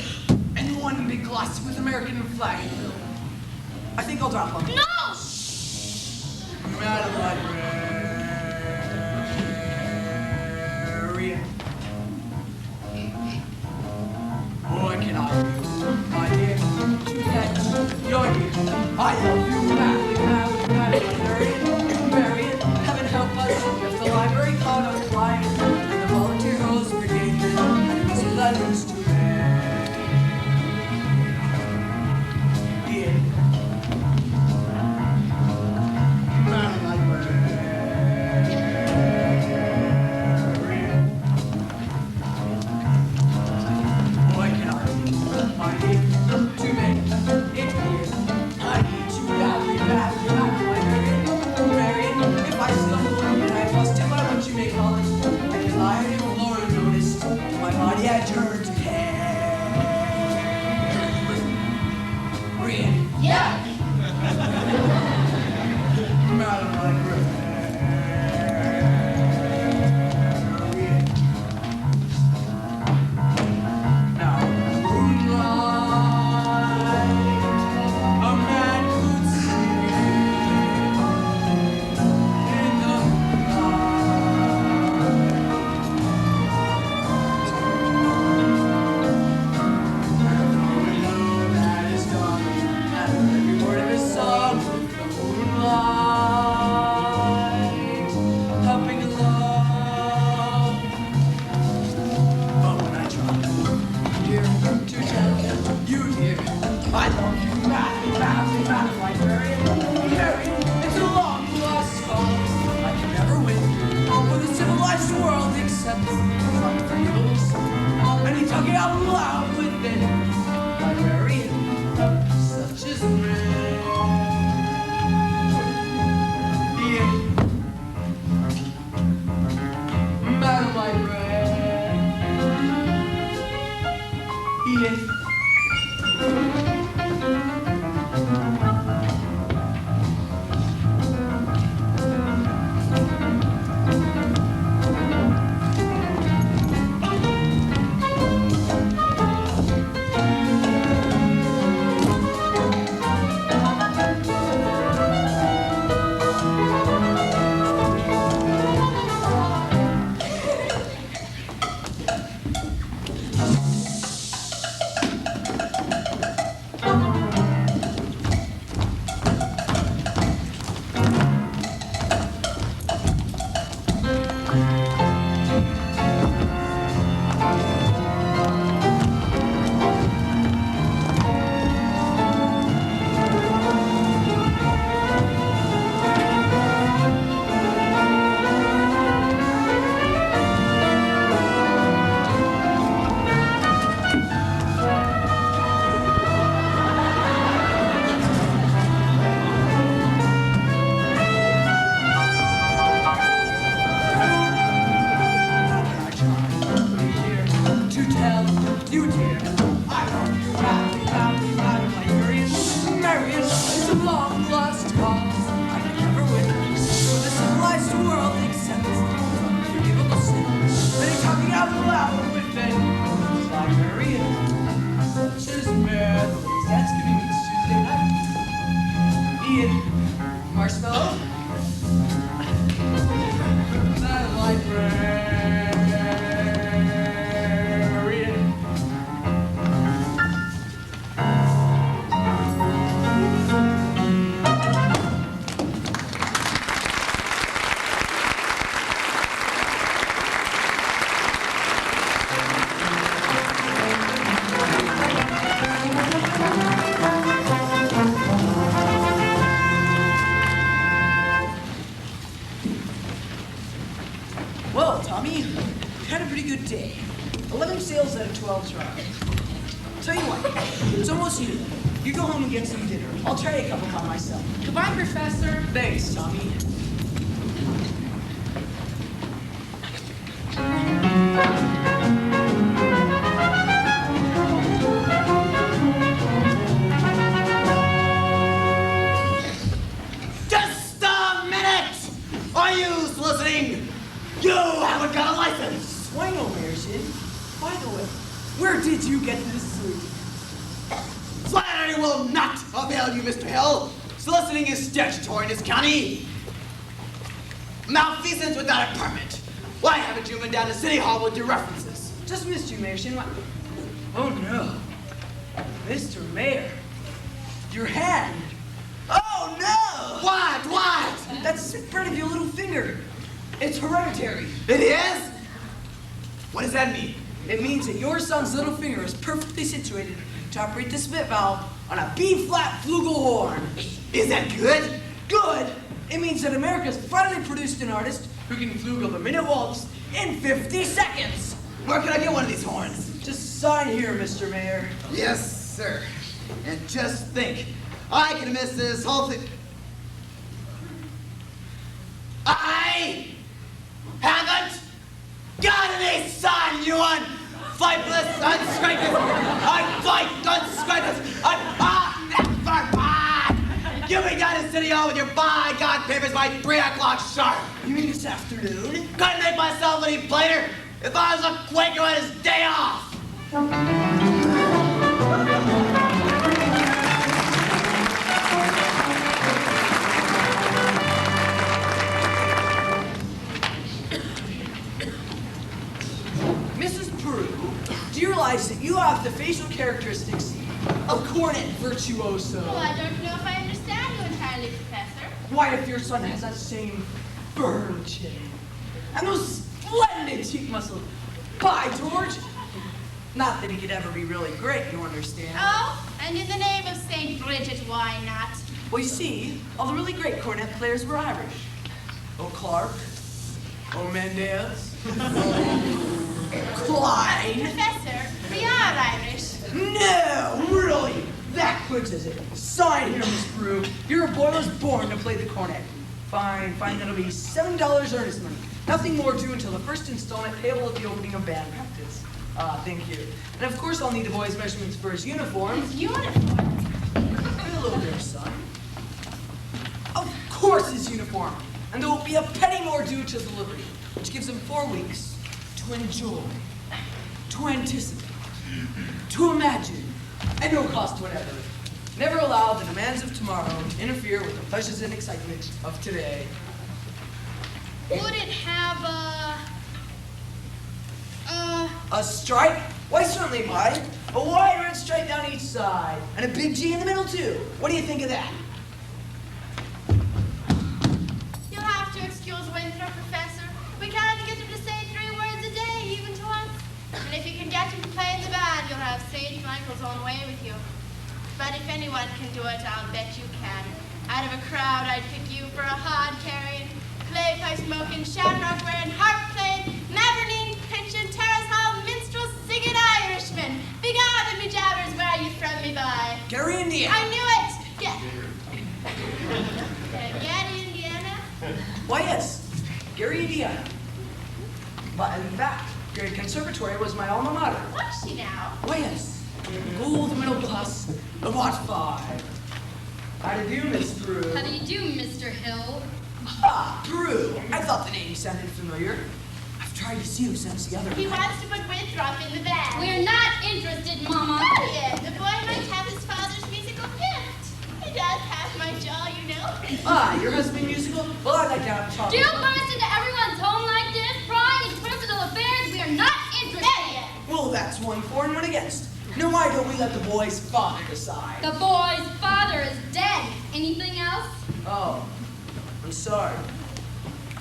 and 1 big glass with American flag in the middle. I think I'll drop one. No! Madam Librarian. What can I do, my dear, to get your ear? I love you, madly, Librarian. Marion, heaven help us if the library caught on fire, and the volunteer hose brigade men had easy letters to read. Madam Librarian. What can I do, my dear, to make it clear? I need you badly, Madam Librarian. Marion, if I stumble and I bust till I want you may call it, I can lie on your floor unnoticed, my body had turned to Marion. Yeah. Madam Librarian. Now, moonlight, a man could see in the moonlight. That is done, and every word of his song with the moonlight, helping love. But when I try, dear, to tell you, dear, I love you, madly, Librarian. Marion, it's a long lost cause. I can never win over the civilized world except for your little son. And he talking out loud within. Librarian, such is man. Ian, Madam Librarian. Ian. To tell you, dear, I love you, madly, Librarian. Marion is a long lost cause. I can never win for the civilized world except for unforgivable sin. Then he's talking out loud within. Librarian, such is Maryland's Thanksgiving week's Tuesday night. Ian, marshmallow. Madam Librarian. Well, Tommy, we had a pretty good day. 11 sales out of 12 tries. Tell you what, it's almost noon. You go home and get some dinner. I'll try a couple by myself. Goodbye, Professor. Thanks, Tommy. Just a minute! Are you listening? You haven't got a license! Why no, Martian? By the way, where did you get this suit? Flattery will not avail you, Mr. Hill. Soliciting is statutory in this county. Malfeasance without a permit. Why haven't you been down to City Hall with your references? Just missed you, Martian. Oh no. Mr. Mayor. Your hand. Oh no! What? That's the spread of your little finger. It's hereditary. It is? What does that mean? It means that your son's little finger is perfectly situated to operate the spit valve on a B-flat flugelhorn. Is that good? Good! It means that America's finally produced an artist who can flugel the minute waltz in 50 seconds. Where can I get one of these horns? Just sign here, Mr. Mayor. Yes, sir. And just think, I can miss this whole thing. I haven't got any sign, you fightless, unscrupulous, You'll be down in City Hall with your by God papers by 3 o'clock sharp. You mean this afternoon? Couldn't make myself any plainer if I was a Quaker on his day off. Mrs. Peru, do you realize that you have the facial characteristics of cornet virtuoso? Well, I don't know if I understand you entirely, Professor. Why, if your son has that same firm chin and those splendid cheek muscles, by George! Not that he could ever be really great, you understand. Oh, and in the name of St. Bridget, why not? Well, you see, all the really great cornet players were Irish. Clark, Mendez, Klein. Professor, we are Irish. No, really, that clinches it. Sign here, Miss Brew. Your boy was born to play the cornet. Fine, that'll be $7 earnest money. Nothing more due until the first installment payable at the opening of band practice. Thank you. And of course I'll need the boy's measurements for his uniform. His uniform? Hello there, son. Of course his uniform. And there will be a penny more due to delivery, which gives him 4 weeks to enjoy, to anticipate, to imagine, at no cost whatever. Never allow the demands of tomorrow to interfere with the pleasures and excitement of today. Would it have A stripe? Why, certainly, Mike. A wide red stripe down each side, and a big G in the middle, too. What do you think of that? You'll have to excuse Winthrop, Professor. We can't get him to say 3 words a day, even to us. And if you can get him to play in the band, you'll have St. Michael's own way with you. But if anyone can do it, I'll bet you can. Out of a crowd, I'd pick you for a hod-carrying, clay-pipe-smoking, shamrock-wearing, harp-playing, mavernine, pitching, terrace hall, minstrel, singing Irishman. Begone, me jabbers, where you from me by? Gary, Indiana. I knew it! Gary, Indiana? Why, yes. Gary, Indiana. But in fact, Gary Conservatory was my alma mater. Was she now? Why, yes. Old middle class of Lot 5. How do you do, Miss Drew? How do you do, Mr. Hill? Ah, Drew. I thought the name sounded familiar. I've tried to see you since the other He night. wants to put Winthrop in the band. We're not interested, Mama. Brilliant! The boy might have his father's musical gift. He does have my jaw, you know. Ah, your husband musical? Well, I'd like to have a talk. Do you burst into everyone's home like this, prying into personal affairs? We are not interested. Well, that's 1 for and 1 against. Now, why don't we let the boy's father decide? The boy's father is dead. Anything else? Oh, I'm sorry.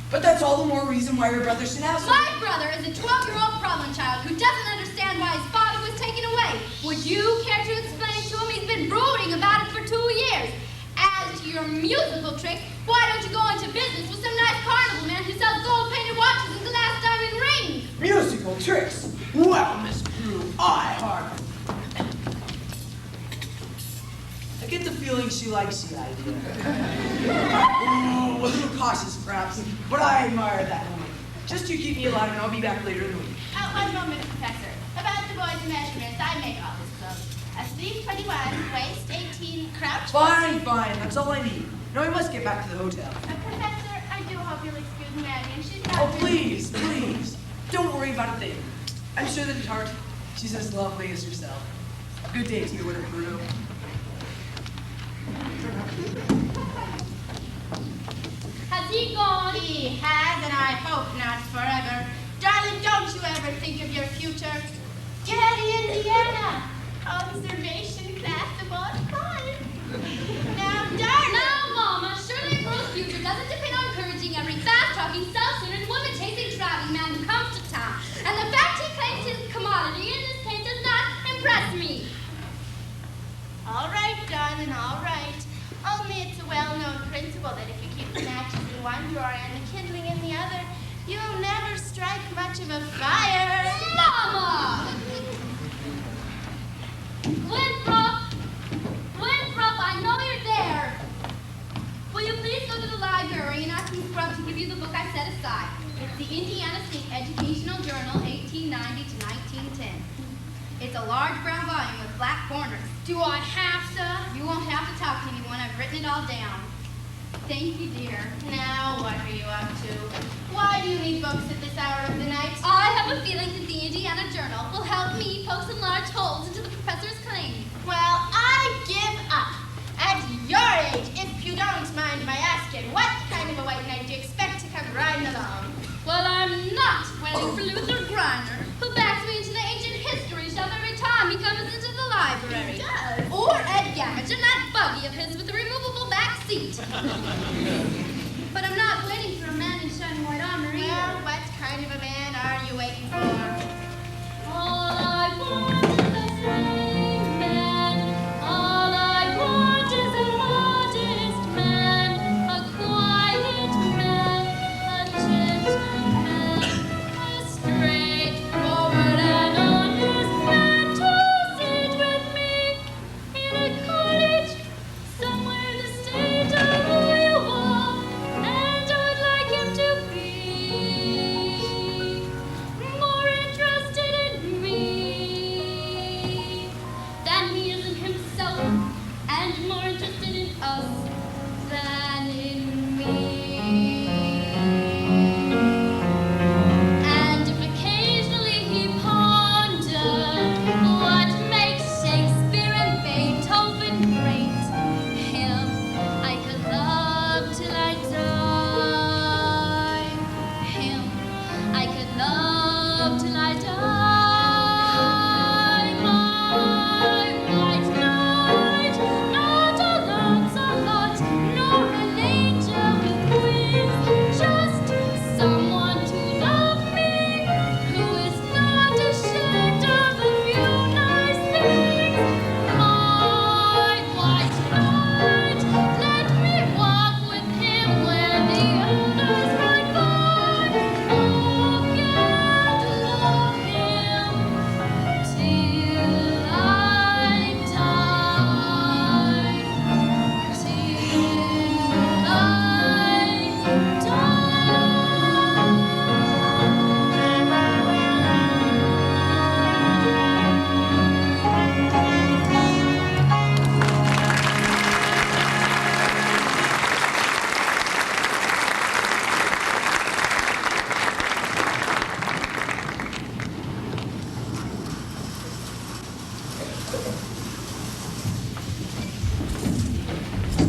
But that's all the more reason why your brother should have some. My brother is a 12-year-old problem child who doesn't understand why his father was taken away. Would you care to explain to him? He's been brooding about it for 2 years. As to your musical tricks, why don't you go into business with some nice carnival man who sells gold-painted watches and glass diamond rings? Musical tricks? Well, Miss Drew, I get the feeling she likes the idea. Ooh, a little cautious, perhaps, but I admire that woman. Just you keep me alive, and I'll be back later in the week. One moment, Professor. About the boy's measurements, I make all his clothes. A sleeve 21, waist 18, crouch. Fine, that's all I need. Now we must get back to the hotel. Professor, I do hope you'll excuse Maggie, and she's not. Oh, please. Don't worry about a thing. I'm sure that at heart, she's as lovely as yourself. Good day to you, Bruno. Has he gone? He has, and I hope not forever. Darling, don't you ever think of your future. Daddy, Indiana. Observation class about time. Now, darling. Now, Mama, surely a girl's future doesn't depend on encouraging every fast-talking, self-centered, woman-chasing, traveling man who comes to town. And the fact he claims his commodity in this case does not impress me. All right, darling, all right. Only it's a well-known principle that if you keep the matches in one drawer and the kindling in the other, you'll never strike much of a fire. Mama! Winthrop, I know you're there. Will you please go to the library and ask Miss Scrub to give you the book I set aside? It's the Indiana State Educational Journal, 1890 to 1910. It's a large brown volume with black corners. Do I have to? You won't have to talk to anyone. I've written it all down. Thank you, dear. Now, what are you up to? Why do you need books at this hour of the night? I have a feeling that the Indiana Journal will help me poke some large holes into the professor's claim. Well, I give up. At your age, if you don't mind my asking, what kind of a white knight do you expect to come riding along? Well, I'm not waiting for Luther Griner, who backs me into the ancient history shelf every time he comes into the library. He does. Or Ed Gammage in that buggy of his with the removable back seat. But I'm not waiting for a man in shining white armor either. Well, what kind of a man are you waiting for? All I want is a brave man. All I want is a modest man, a quiet man, a gentleman, a straightforward and honest man to sit with me in a cottage somewhere in the state of Iowa, and I would like him to be more interested in me than he is in himself, and more interested in us than in me. And if occasionally he pondered what makes Shakespeare and Beethoven great, him I could love till I die. Him I could love till I die. My white knight, not a Lancelot, nor an angel with wings, just someone to love me, who is not ashamed of a few nice things. My white knight, let me walk with him where the others ride by. Look and love him till I die. Till I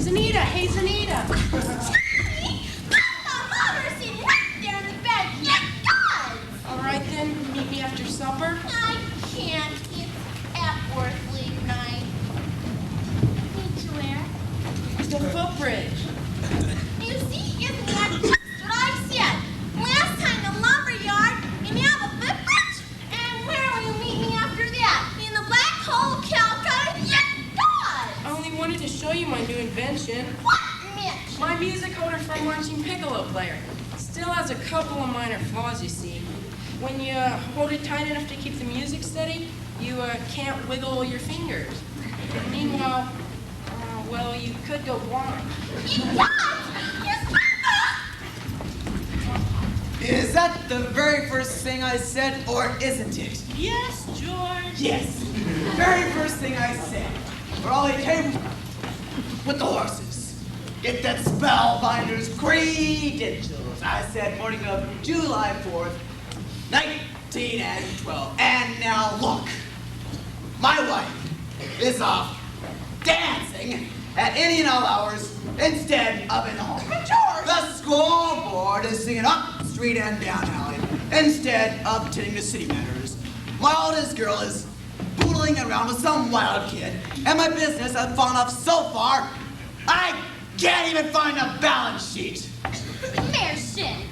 Zanita, hey Zanita. Mama, sitting right there in the bed. Yes, God! All right then, meet me after supper. I can't. It's Epworth league night. Need you where? The footbridge. You see, isn't that just what I said? Last time the lumber yard, and now the footbridge? And where will you meet me after that? In the black hole, Calcutta? Yes, God! I only wanted to show you my new invention. What, Mitch? My music holder for a marching piccolo player. Still has a couple of minor flaws, you see. When you hold it tight enough to keep the music steady, you can't wiggle your fingers. Meanwhile, Well, you could go blind. Is that the very first thing I said, or isn't it? Yes, George. Yes. Very first thing I said. Where all they came with the horses. Get that spellbinder's credentials. I said morning of July 4th, 1912. And now look. My wife is off dancing at any and all hours instead of in the home. George! The school board is singing up street and down alley instead of attending to city matters. My oldest girl is boodling around with some wild kid, and my business has fallen off so far, I can't even find a balance sheet. Mayor Shin,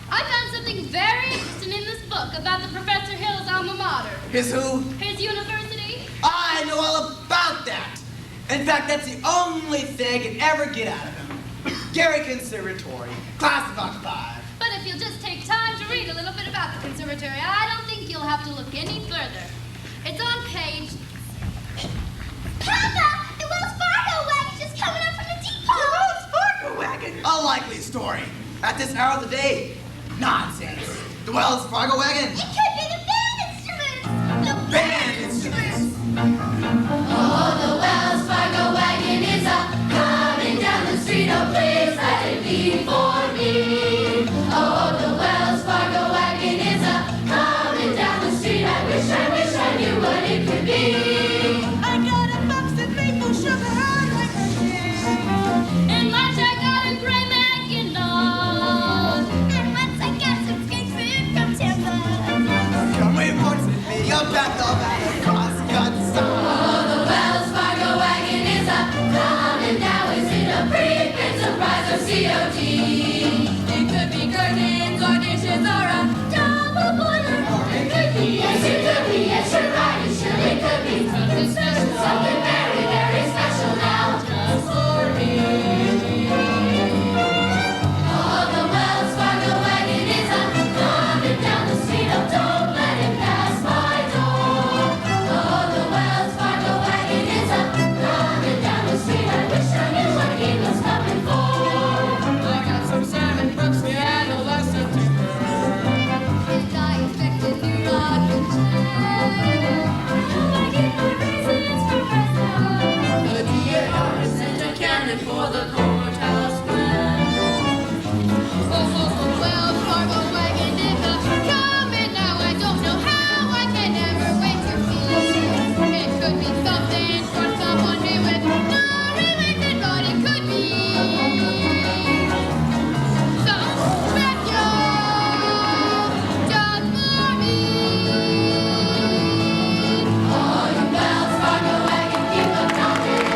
I found something very interesting in this book about the Professor Hill's alma mater. His who? His university. I know all about that. In fact, that's the only thing I can ever get out of him. Gary Conservatory, class of occupied. But if you'll just take time to read a little bit about the conservatory, I don't think you'll have to look any further. It's on page... Papa, the Wells Fargo wagon's just coming up from the depot. The Wells Fargo wagon. A likely story. At this hour of the day, nonsense. The Wells Fargo wagon. It could be the band instruments. The Band instruments. Oh, the Wells Fargo wagon is up, coming down the street. Oh, please let it be for me. Oh, the Wells Fargo wagon is up, coming down the street. I wish I knew what it could be. I got a box of maple sugar on my birthday. And lunch I got a gray Mackinac. And once I got some skate food from Tampa. Come wait for me, up at the cross-cut Oh, song. the Wells Fargo wagon is up, coming now. Is it a preprint, surprise, or COD? It could be curtains or dishes or a double boiler, or it could be, yes, it could be, yes, you're right, it surely could be something special, something very, very special now, just for me. Oh, the Wells Fargo wagon is up, coming down the street. Oh, don't let it pass my door. Oh, the Wells Fargo wagon is up, coming down the street. I wish I knew what he was coming for. I got some salmon, Brooks, and a lesson to And I expect a new rocking chair. I get my reasons for myself. A DAR sent a cannon for the courthouse ground. Oh, Wells Fargo wagon is a coming now. I don't know how. I can never wait to see it. It could be something for someone new with no religion, but it could be some special just for me. Oh, the Wells Fargo wagon, keep them knocking.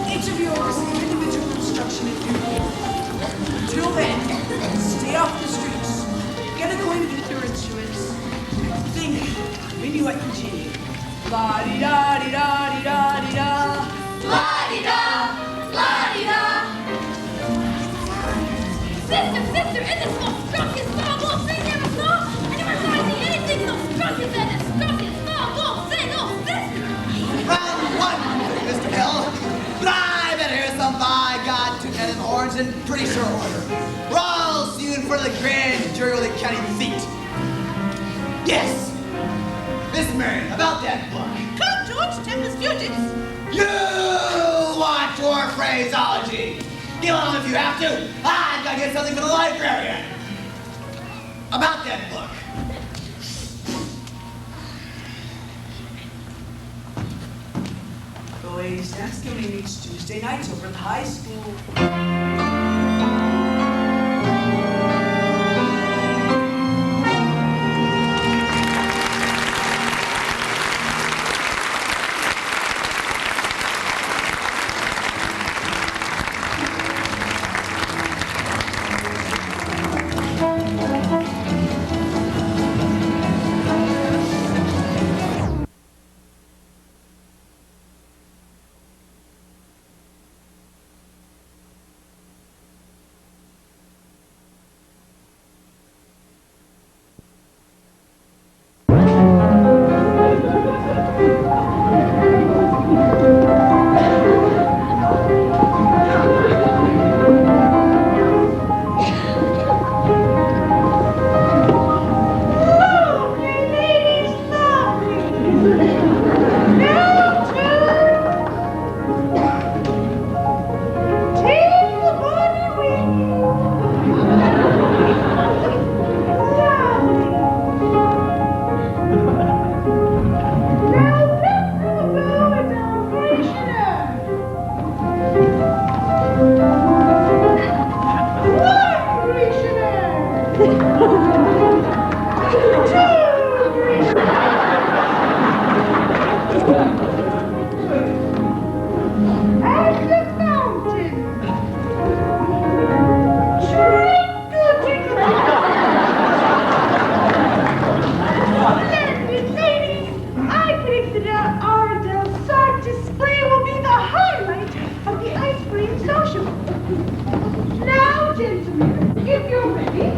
Each of you will receive individual instruction if you need. Until then, stay off the streets. Get acquainted with your instruments. Think, maybe like the G. La-di-da-di-da-di-da-di-da. La-di-da, la-di-da. Sister, in this most strongest small wolf thing never saw. I never saw anything so strong as that strongest small wolf thing. Oh, sister. Round one, Mr. Hill. But I better hear some by God, two headed horns in pretty short order. We're all see you in front of the grand jury of the county seat. Yes. Miss Marion, about that book. Come, George, Tempest Fugits. You want your phraseology. Get along if you have to. I've got to get something for the librarian. About that book. The ladies' dance committee meets Tuesday nights over at the high school. And the fountain. Splendid, ladies! I predict that our Del Sart display will be the highlight of the ice cream social. Now, gentlemen, if you're ready.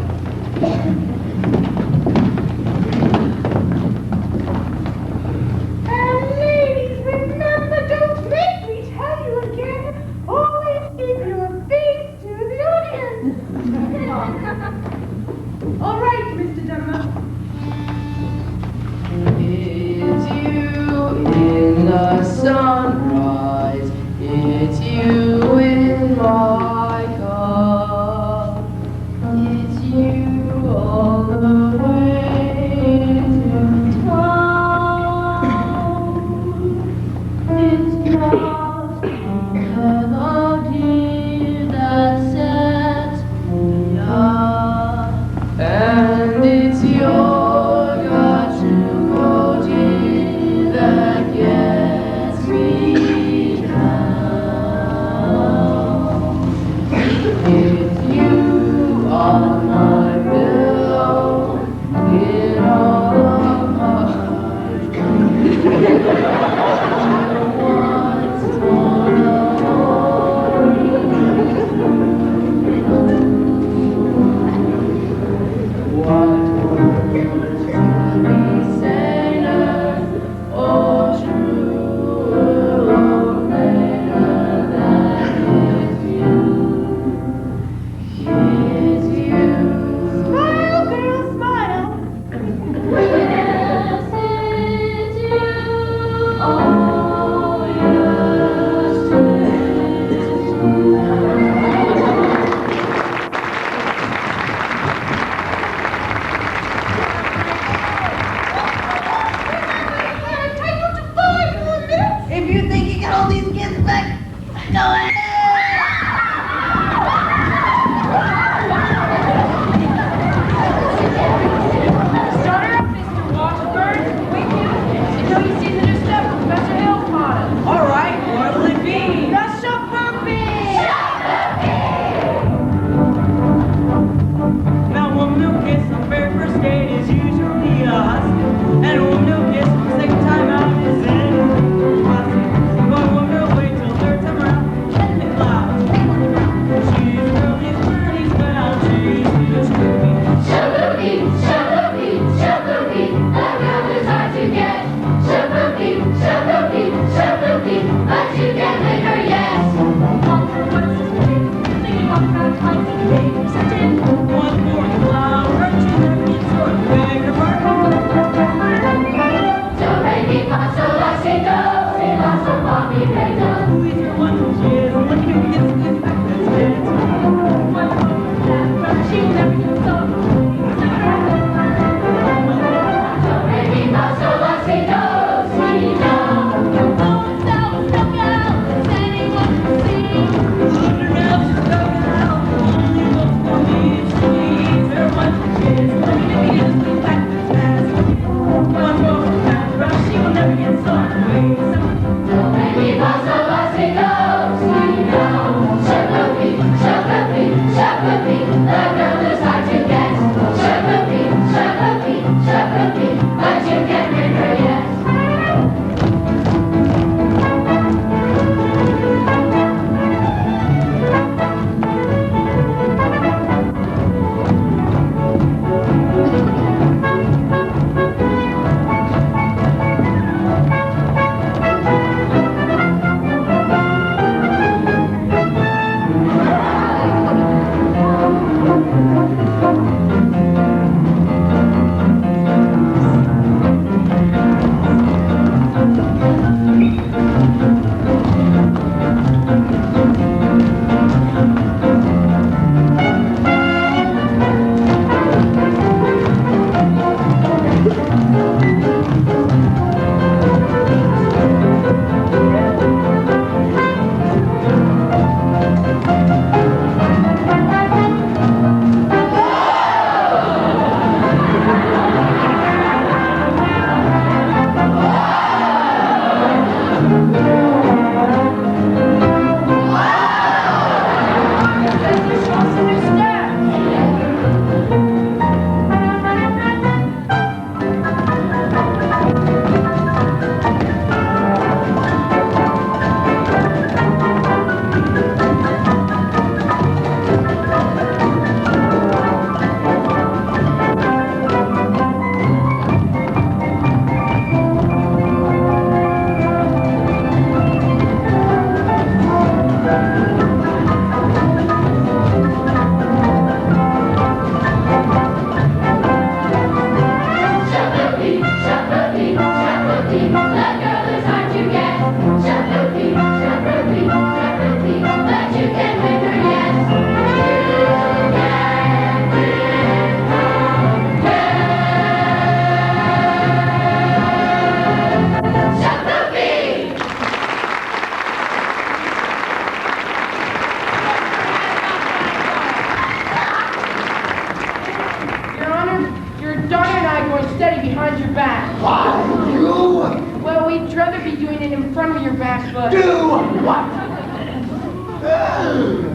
but... Do what?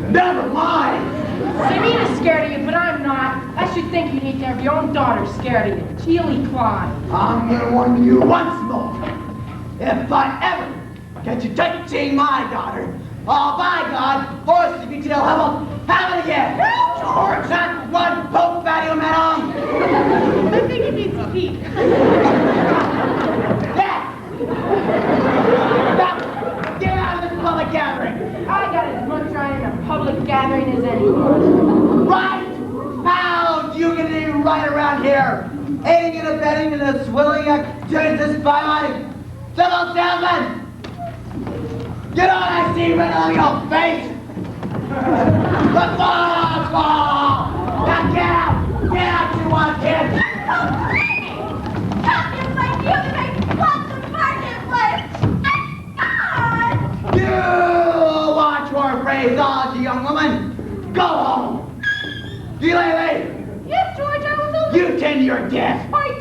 Never mind. Serena's scared of you, but I'm not. I should think you need to have your own daughter scared of you. She'll climb. I'm gonna warn you once more. If I ever get you touching my daughter, oh, by God, horse you can tell how have it again. George, that one poke value, madam. I think it needs Pete. Get out of this public gathering. I got as much right in a public gathering as anyone. Right? How do you get any right around here? Aiding and abetting in the swilling activities by my fellow salesmen? You know what I see right on your face? The ball! Now get out! Get out, you want kid! You watch your phraseology, young woman! Go home! Lily! Yes, George, I was over. You tend to your desk! I did.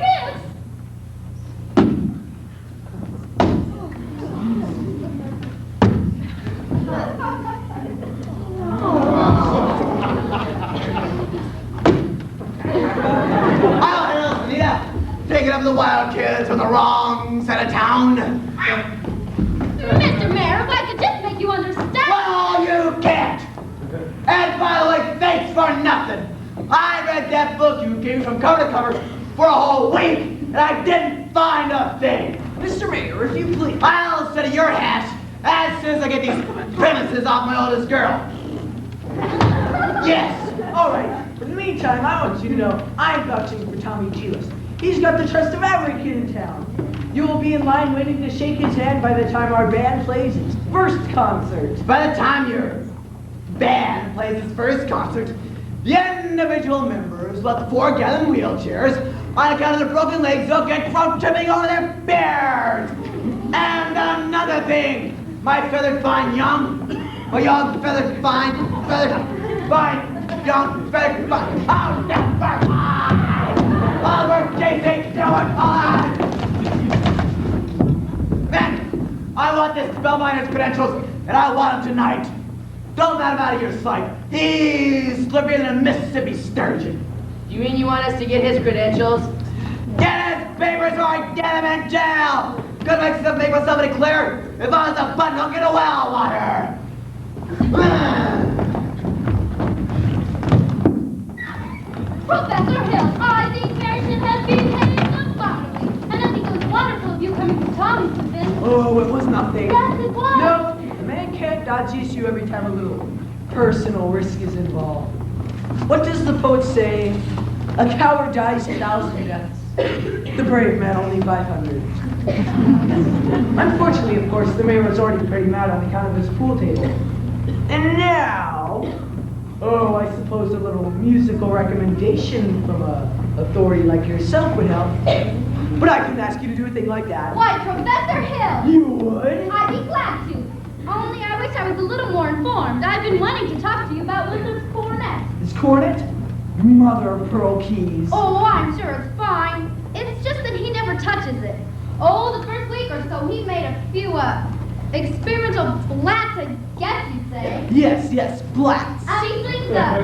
Taking up the wild kids from the wrong side of town. Mr. Mayor, if I could just make you understand. Well, you can't. And by the way, thanks for nothing. I read that book you gave from cover to cover for a whole week, and I didn't find a thing. Mr. Mayor, if you please. I'll study your hash as soon as I get these premises off my oldest girl. Yes. All right. But in the meantime, I want you to know I'm vouching for Tommy Giles. He's got the trust of every kid in town. You will be in line waiting to shake his hand by the time our band plays its first concert. By the time your band plays its first concert, the individual members will have to foregather in wheelchairs on account of their broken legs they'll get from tripping over their bears. And another thing, my feathered fine young, young feathered fine, young feathered fine, oh, never mind. Oliver, JC, do it, Men, I want this Spellbinder's credentials, and I want them tonight. Don't let him out of your sight. He's slippier than a Mississippi sturgeon. You mean you want us to get his credentials? Get his papers or I get him in jail! Could make myself any clear. If I was a button, I'll get a well water. Professor Hill, I think Harrison has behaved abominably. And I think it was wonderful of you coming to Tommy's defense. Oh, it was nothing. Yes, it was. No, a man can't dodge issue every time a little personal risk is involved. What does the poet say? A coward dies 1,000 deaths. The brave man only 500. Unfortunately, of course, the mayor was already pretty mad on account of his pool table. And now, oh, I suppose a little musical recommendation from a authority like yourself would help. But I couldn't ask you to do a thing like that. Why, Professor Hill? You would? I'd be glad to. Only I wish I was a little more informed. I've been wanting to talk to you about Wyndham's cornet. His cornet? Mother of pearl keys. Oh, I'm sure it's fine. It's just that he never touches it. Oh, the first week or so, he made a few, experimental blats, I guess you'd say. Yes, blats. And he sings a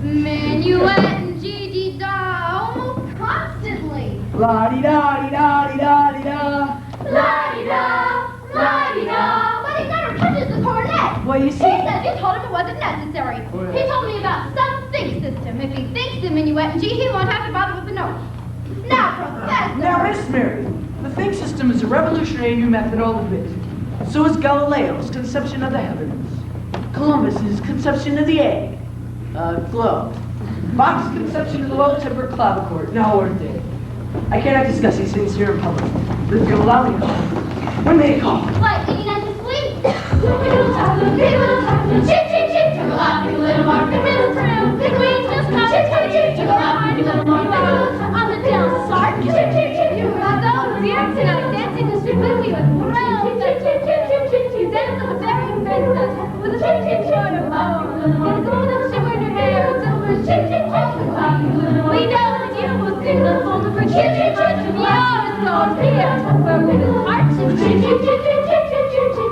minuet and G-D-da almost constantly. La-di-da-di-da-di-da-di-da. La-di-da, la-di-da. But he never touches the cornet. Well, you see... He said you told him it wasn't necessary. He told me about some think system. If he thinks the minuet and G, he won't have to bother with the note. Now, Professor. Now, Miss Mary, the think system is a revolutionary new method all of it. So is Galileo's conception of the heavens. Columbus's conception of the egg. Globe. Bach's conception of the low-tempered clavichord. Now, aren't they? I cannot discuss these things here in public, but if you'll allow me to call, when may I call? What, eating at the sleep? Chip, chip, chip, tickle up, you little mark, the middle through. The queen's just come, chip, chip, chip, tickle up, you little mark, on the down start, chip, chip, chip, you were those years tonight, dancing the street with me with thrilled, chip, chip, chip, chip, chip, you danced with the very princess, with a chip, chip, short of love, and a golden shimmer in your hair, silver, chip, chip, chip, tickle up, you little mark. We know that you will sing the song of her chip, chip, chip, yours, Lord, here, where we will arch, chip, chip, chip, chip, chip, chip, chip, chip,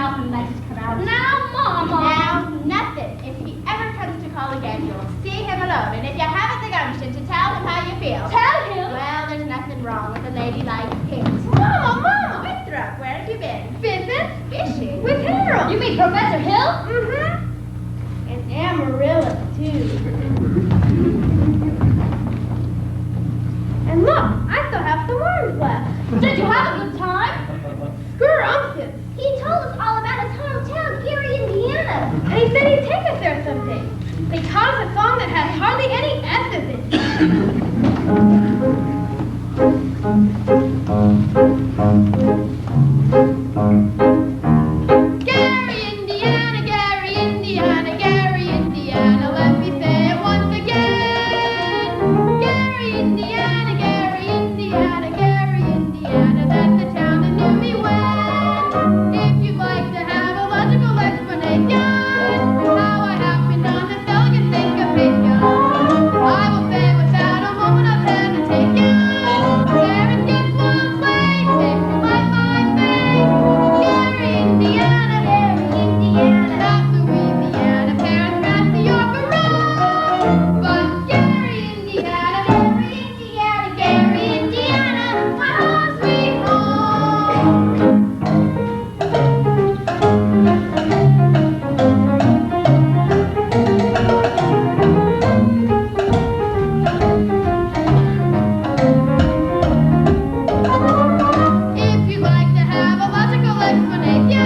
mouth and let it come out. Now, Mama. Now, nothing. If he ever comes to call again, you'll see him alone. And if you haven't the gumption to tell him how you feel. Tell him? Well, there's nothing wrong with a lady like him. Mama! Winthrop, where have you been? Fishing? Fishing? With Harold. You mean Professor Hill? Mm-hmm. And Amarillo, too. And look, I still have some worms left. Did you have a good time? Scrumptious. He told us all about his hometown, Gary, Indiana. And he said he'd take us there someday. They taught us a song that had hardly any S in it. Gary, Indiana, Gary, Indiana, Gary, Indiana. Let me say it once again. Gary, Indiana, Gary, Indiana, Gary, Indiana. That's the town that knew me well. If you'd like to have a logical explanation, how I happened on this elegant syncopation, I will say without a moment of hesitation, parents get one place, take you like my face. Gary, Indiana, Gary, Indiana, not Louisiana, parents pass the York Road. But Gary, Indiana, Gary, Indiana, Gary, Indiana, my home sweet If you'd like to have a logical explanation,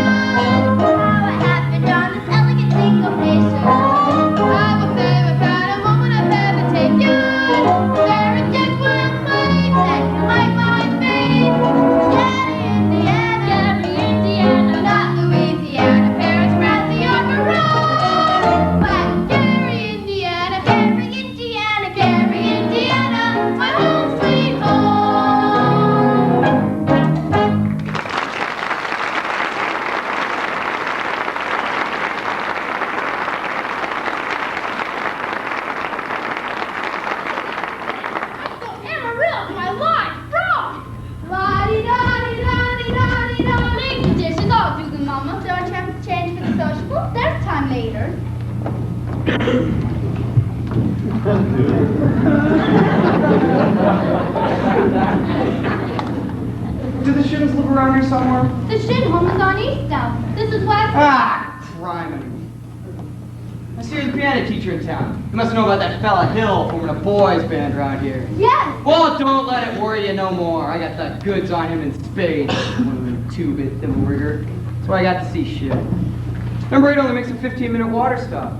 how it happened on this elegant syncopation, I will say without a moment of hesitation, there is just one place that can light my face. Gary, Indiana, Gary, Indiana, not Louisiana, parents cross the York Road. But Gary, Indiana, Gary, Indiana, Gary, Indiana, my home sweet home. Amarillo, my life, frog! La-di-da-di-da-di-da-di-da. Leave the dishes, I'll do them, Mama. Don't you have to change for the sociable? There's time later. Do the Shins live around here somewhere? The Shin home is on East Down. This is West. Ah, criminy. I see you're the piano teacher in town. You must know about that fella Hill forming a boys band around here. Yes. Well, don't let it worry you no more. I got the goods on him in spades. One of them two-bit thimble rigger. That's why I got to see shit. Remember, it only makes a 15-minute water stop.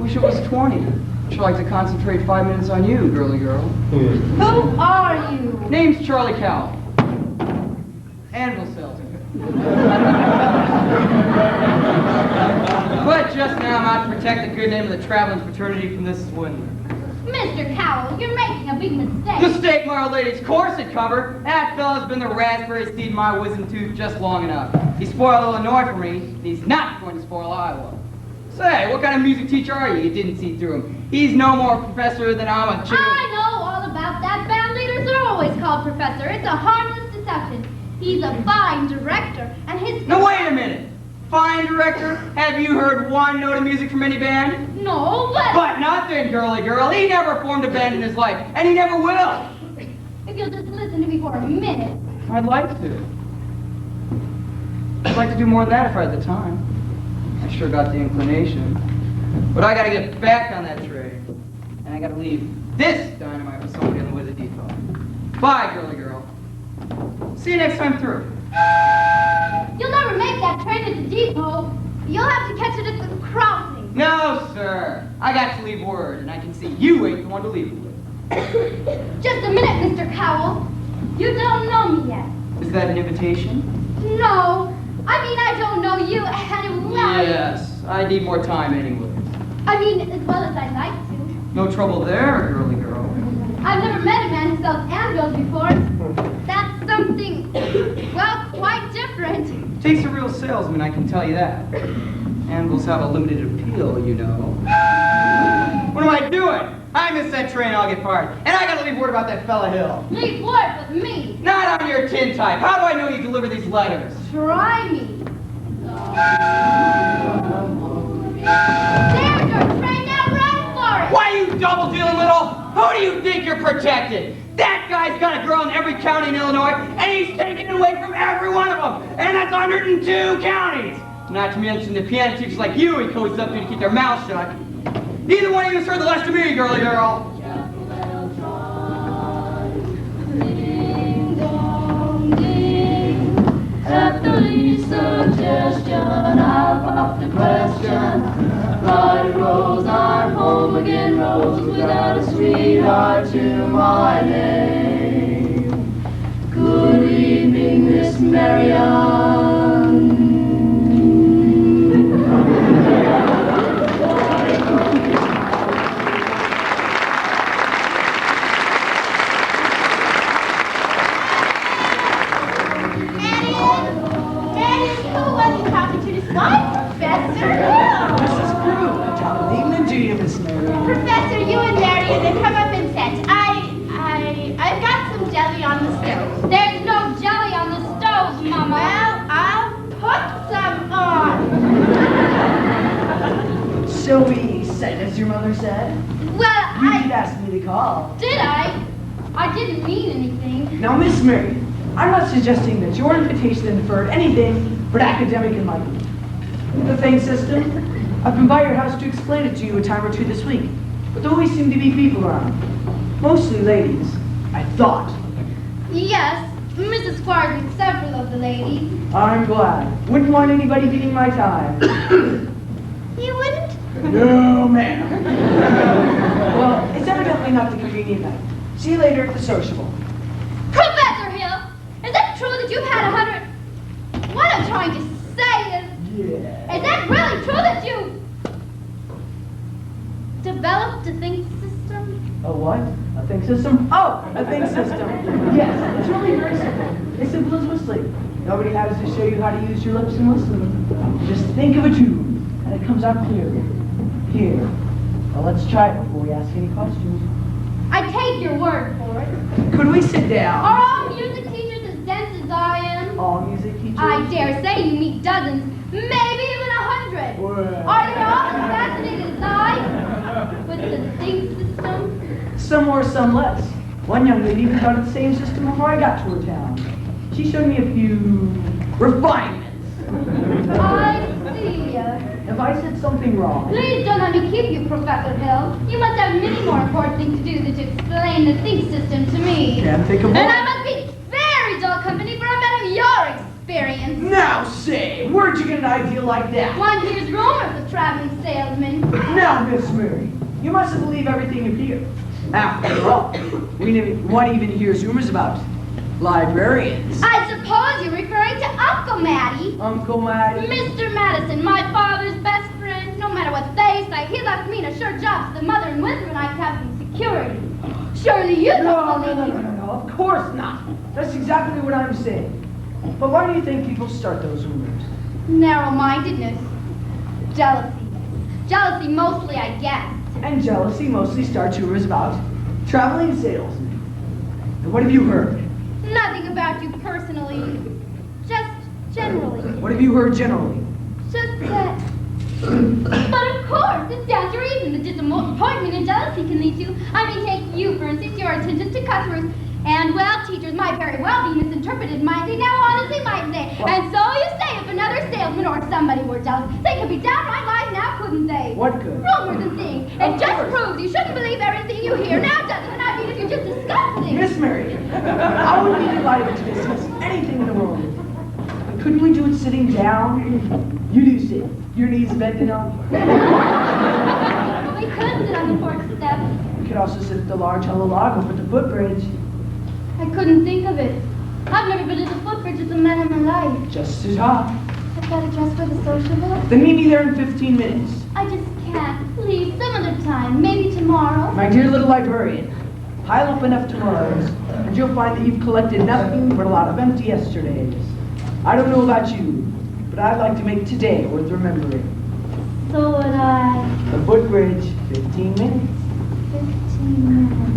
Wish it was 20. I'd like to concentrate 5 minutes on you, girly girl. Who are you? Name's Charlie Cowell. Anvil salesman. But just now I'm out to protect the good name of the traveling fraternity from this swindler. Mr. Cowell, you're making a big mistake. Mistake, my old lady's corset cover. That fella's been the raspberry seed in my wisdom tooth just long enough. He spoiled Illinois for me, and he's not going to spoil Iowa. Say, what kind of music teacher are you? You didn't see through him. He's no more professor than I'm a chicken. I know all about that. Band leaders are always called professor. It's a harmless deception. He's a fine director, and his... Now wait a minute. Fine director? Have you heard one note of music from any band? No, but... But nothing, girly girl. He never formed a band in his life, and he never will. If you'll just listen to me for a minute. I'd like to. I'd like to do more than that if I had the time. I sure got the inclination. But I gotta get back on that train. And I gotta leave this dynamite with somebody on the way to the depot. Bye, girly girl. See you next time through. You'll never make that train at the depot. You'll have to catch it at the crossing. No, sir. I got to leave word, and I can see you ain't the one to leave it with. Just a minute, Mr. Cowell. You don't know me yet. Is that an invitation? No. I mean, I don't know you, and well... Yes. I need more time anyway. I mean, as well as I'd like to. No trouble there, girly girl. I've never met a man who sells anvils before. That's something, well, quite different. Takes a real salesman, I can tell you that. Anvils have a limited appeal, you know. What am I doing? I'm miss that train, I'll get fired. And I gotta leave word about that fella Hill. Leave word with me. Not on your tin type. How do I know you deliver these letters? Try me. There's your train, now run for it. Why, you double-dealing little? Who do you think you're protecting? That guy's got a girl in every county in Illinois, and he's taking it away from every one of them. And that's 102 counties. Not to mention the piano teachers like you he coaches up to keep their mouths shut. Neither one of you has heard the last of me, girly girl. At the least suggestion, I'll pop the question. Bloody Rose, I'm home again, Rose, without a sweetheart to my name. Good evening, Miss Marianne. Professor, you and Marion, then come up and sit. I've got some jelly on the stove. There's no jelly on the stove, Mama. Well, I'll put some on. So we said as your mother said? Well, You did ask me to call. Did I? I didn't mean anything. Now, Miss Mary, I'm not suggesting that your invitation inferred anything but academic enlightenment. The thing system, I've been by your house to explain it to you a time or two this week, but there always seem to be people around. Mostly ladies, I thought. Yes, Mrs. Squires and several of the ladies. I'm glad. Wouldn't want anybody beating my time. You wouldn't? No, ma'am. Well, it's evidently not the convenient night. See you later at the sociable. Professor Hill, is it true that you've had 100... What I'm trying to say is... Yeah. Is that really true that you... developed a think system? A what? A think system? Oh, a think system. Yes, it's really very simple. As simple as whistling. Nobody has to show you how to use your lips in whistling. Just think of a tune, and it comes out clearly. Here. Well, let's try it before we ask any questions. I take your word for it. Could we sit down? Are all music teachers as dense as I am? All music teachers? I dare say you meet dozens, maybe even 100. Well. Are they all as fascinated as I with the think system? Some more, some less. One young lady even got the same system before I got to her town. She showed me a few refinements. I see. Have I said something wrong? Please don't let me keep you, Professor Hill. You must have many more important things to do than to explain the think system to me. Can't think of And one. I must be very dull company for a man of your experience. Now say, where'd you get an idea like that? One hears rumors of traveling salesmen. Now, Miss Mary, you mustn't believe everything you hear. After all, one even hears rumors about librarians. I suppose you're referring to Uncle Matty. Uncle Matty? Mr. Madison, my father's best friend. No matter what they say, he left me in a sure job so the mother and Winthrop and I could have some security. Surely you don't believe me. No, of course not. That's exactly what I'm saying. But why do you think people start those rumors? Narrow-mindedness. Jealousy. Jealousy mostly, I guess. And jealousy mostly starts rumors about traveling salesmen. And what have you heard? Nothing about you personally. Just generally. What have you heard generally? Just that. But of course, it stands to reason that disappointment and jealousy can lead to. I mean, take you, for instance, your attention to customers. And, well, teachers might very well be misinterpreted, might they? Now, honestly, might they? What? And so you say if another salesman or somebody were jealous, they could be downright lies now, couldn't they? What could? Rumors and things. It just proves you shouldn't believe everything you hear. Now, doesn't it? I mean, if you just discuss things. Miss Mary, I would be delighted to discuss anything in the world. But couldn't we do it sitting down? You do sit. Your knees bent enough. We could sit on the porch steps. We could also sit at the large hollow log over the footbridge. I couldn't think of it. I've never been to the footbridge as a man in my life. Just to talk. I've got to dress for the sociable. Then meet me there in 15 minutes. I just can't. Leave some other time. Maybe tomorrow. My dear little librarian, pile up enough tomorrows, and you'll find that you've collected nothing but a lot of empty yesterdays. I don't know about you, but I'd like to make today worth remembering. So would I. The footbridge, 15 minutes. 15 minutes.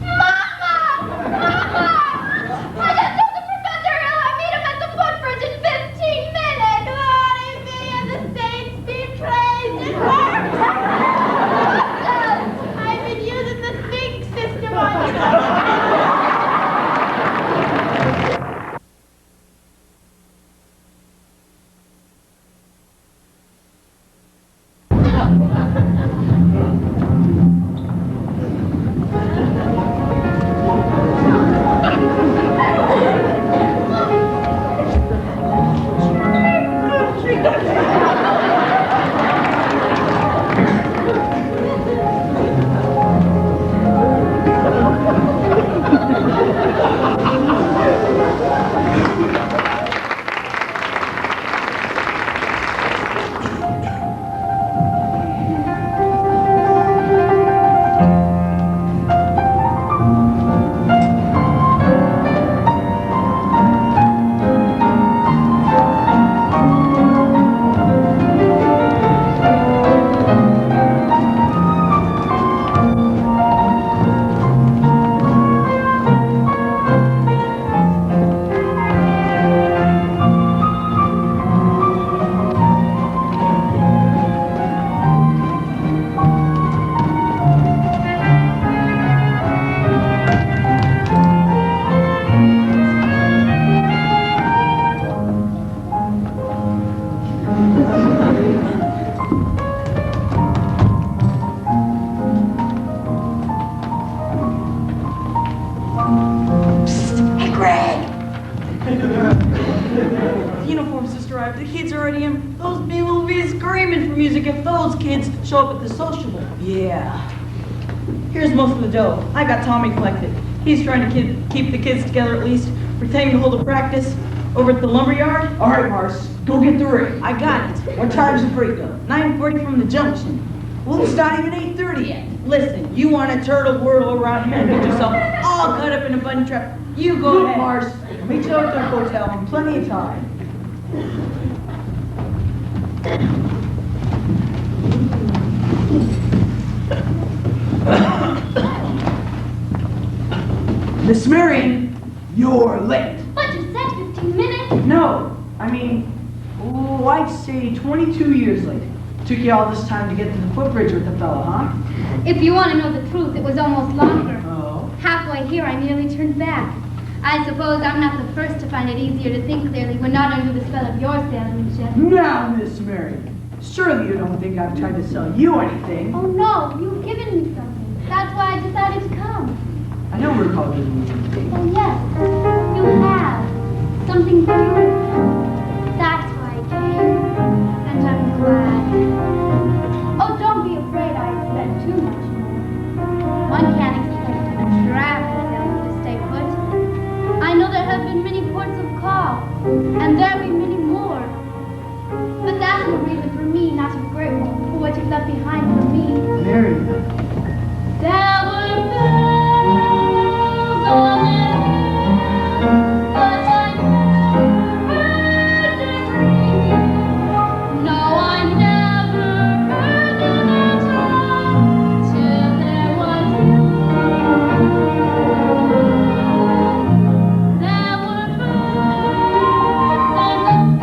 Mama! Mama! I just told the professor I'll meet him at the footbridge in 15 minutes! Bloody me and the saints be praised! It worked! I've been using the think system on you. The uniforms just arrived. The kids are already in. Those people will be screaming for music if those kids show up at the sociable. Yeah. Here's most of the dough. I got Tommy collected. He's trying to keep the kids together at least, pretending to hold a practice over at the lumberyard. All right, Mars, go get the ring. I got it. What time's the break up? 9:40 from the junction. Well, it's not even 8:30 yet. Listen, you want a turtle whirl around here and get yourself all cut up in a bunny trap? You go ahead. Mars, I'll meet you at the hotel in plenty of time. Miss Marion, you're late. But you said 15 minutes. No, I mean, oh, I'd say 22 years late. Took you all this time to get to the footbridge with the fella, huh? If you want to know the truth, it was almost longer. Oh. Halfway here, I nearly turned back. I suppose I'm not the first to find it easier to think clearly when not under the spell of your salesmanship. Now, Miss Marion, surely you don't think I've tried to sell you anything. Oh no, you've given me something. That's why I decided to come. I don't recall giving you anything. Oh yes, you have. Something beautiful. That's why I came. And I'm glad. Oh, don't be afraid I expect too much more. One can't expect a traveling salesman to stay put. I know there have been many ports of call, and there'll be many more. But that's no reason for me not to be grateful for what you've left behind for me. Marion. There were bells on the hill, but I never heard them ringing. No, I never heard them at all till there was you. There were birds in the sky,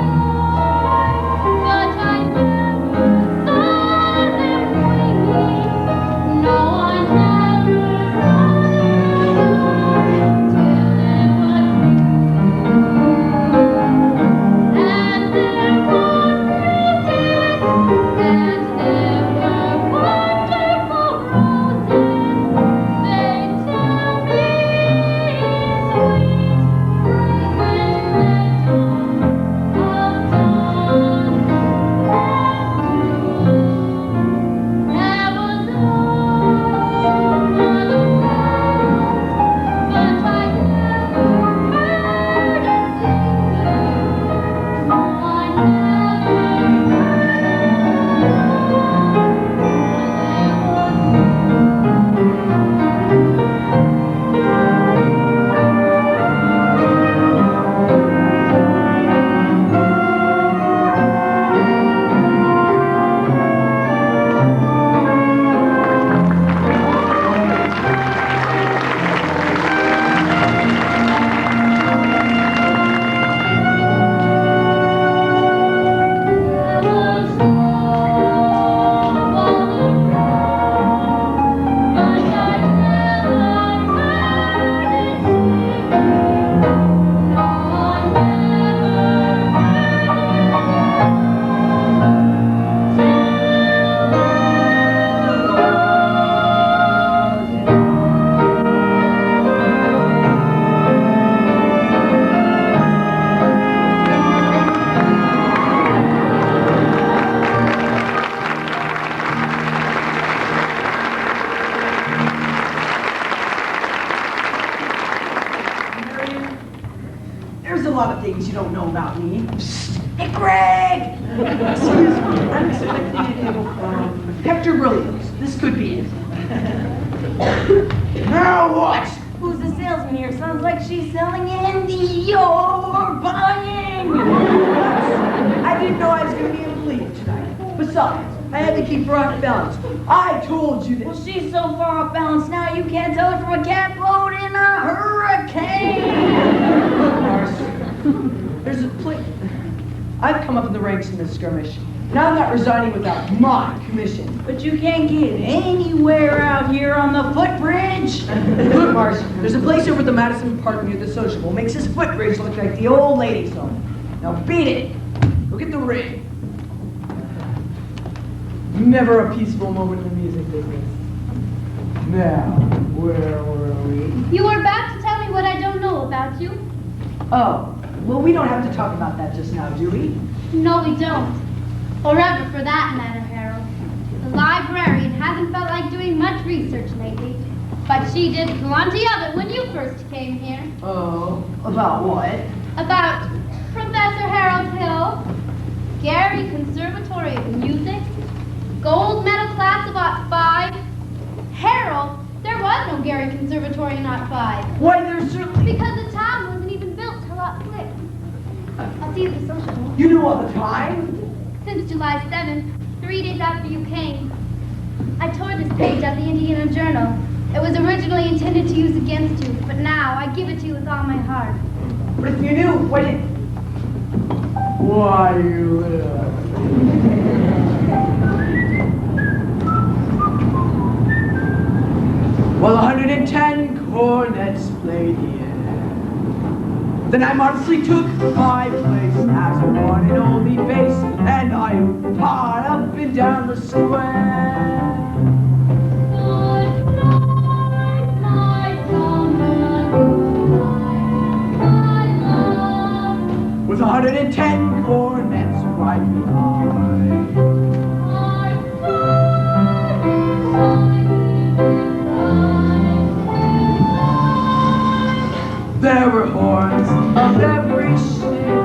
but I never saw them winging. No, I never lot of things you don't know about me. Hey, Greg! Excuse me, I'm expecting a deal from Hector Williams. This could be it. Now what? Who's the salesman here? Sounds like she's selling Andy. You're buying! I didn't know I was going to be able to leave tonight. Besides, I had to keep her off balance. I told you Well, this. she's so far off balance now you can't tell her from a catboat in a hurricane. Look, Mars, there's a place. I've come up in the ranks in this skirmish. Now I'm not resigning without my commission. But you can't get anywhere out here on the footbridge. Look, Mars, there's a place over at the Madison Park near the Sociable. Makes this footbridge look like the old ladies' home. Now beat it. Look at the ring. Never a peaceful moment in the music business. Now, where were we? You were about to tell me what I don't know about you. Oh, well, we don't have to talk about that just now, do we? No, we don't. Or ever, for that matter, Harold. The librarian hasn't felt like doing much research lately, but she did plenty of it when you first came here. Oh, about what? About Professor Harold Hill, Gary Conservatory of Music, gold medal class of Ot 5. Harold, there was no Gary Conservatory in Ot 5. Why, there's certainly... Because the town wasn't even built till Ot 6. I'll see you at the social. You know all the time? Since July 7th, 3 days after you came. I tore this page out the Indiana Journal. It was originally intended to use against you, but now I give it to you with all my heart. But if you knew, why did... Why you Well, 110 cornets played the air. Then I modestly took my place as the one and only bass, and I pawed up and down the square. With 110 cornets right behind. There were horns of every shape.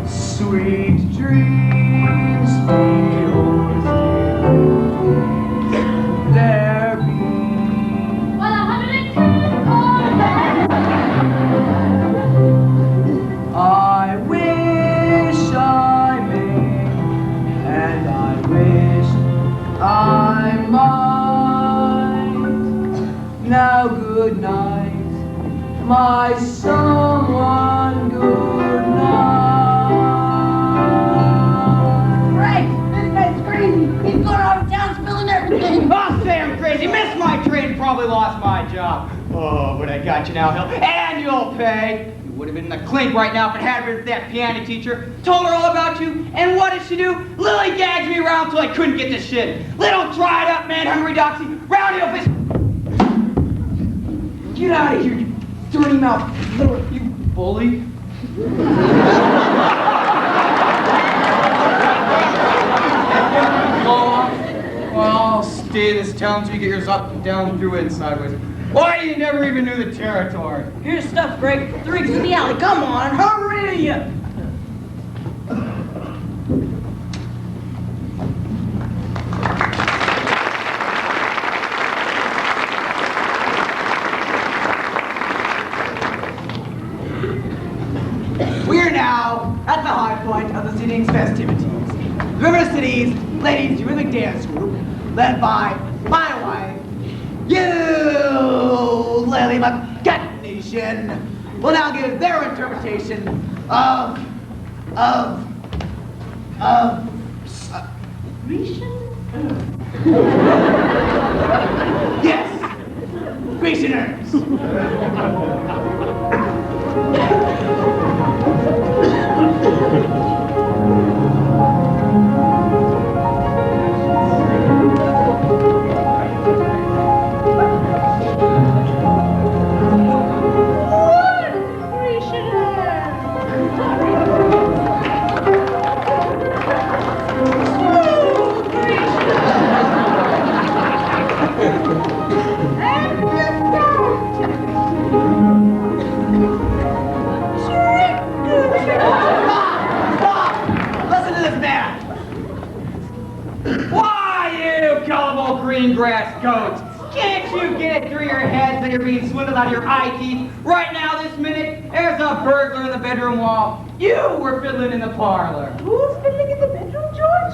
Sweet dreams be yours, dear. There be. Well, 110 cornets. I wish I may, and I wish I might. Now good night, my someone, good night. Frank, this guy's crazy. He's going out of town spilling everything. Oh, say I'm crazy. Missed my train, probably lost my job. Oh, but I got you now, Hill. And you'll pay. You would have been in the clink right now if it hadn't been for that piano teacher. Told her all about you, and what did she do? Lily gagged me around till I couldn't get to shit. Little dried up man, hungry doxy, round heel fist. Get out of here, you dirty mouth, little You bully. Well, I'll stay this town till you get yours up and down, through and sideways. Why, you never even knew the territory. Here's stuff, Greg. The rig's in the alley. Come on, hurry! We're now at the high point of the evening's festivities. River City's Ladies Rhythmic Dance Group, led by my wife, you, Lily McCatnation, will now give their interpretation of yes, Grecianers. goats! Can't you get it through your heads that you're being swindled out of your eye teeth? Right now, this minute, there's a burglar in the bedroom wall. You were fiddling in the parlor. Who's fiddling in the bedroom, George?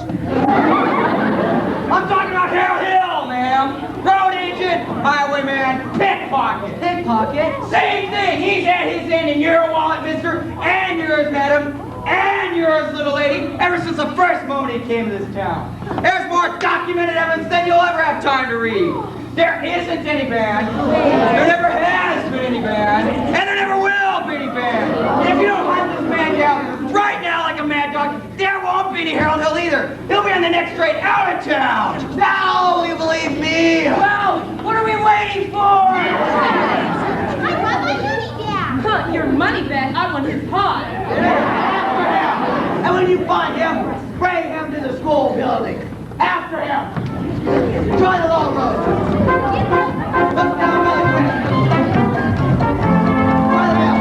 I'm talking about Harold Hill, ma'am. Road agent, highwayman, pickpocket. Pickpocket? Same thing. He's at his end in your wallet, mister, and yours, madam, and yours, little lady, ever since the first moment he came to this town. There's more documented evidence than you'll ever have time to read. There isn't any band. There never has been any band. And there never will be any band. And if you don't hunt this man down right now like a mad dog, there won't be any Harold Hill either. He'll be on the next train out of town. Now will you believe me? Well, what are we waiting for? I want my money back. Huh, your money back? I want his pie. And when you find him, bring him to the school building. After him. Try the long road. Look down really quick. Try the bell.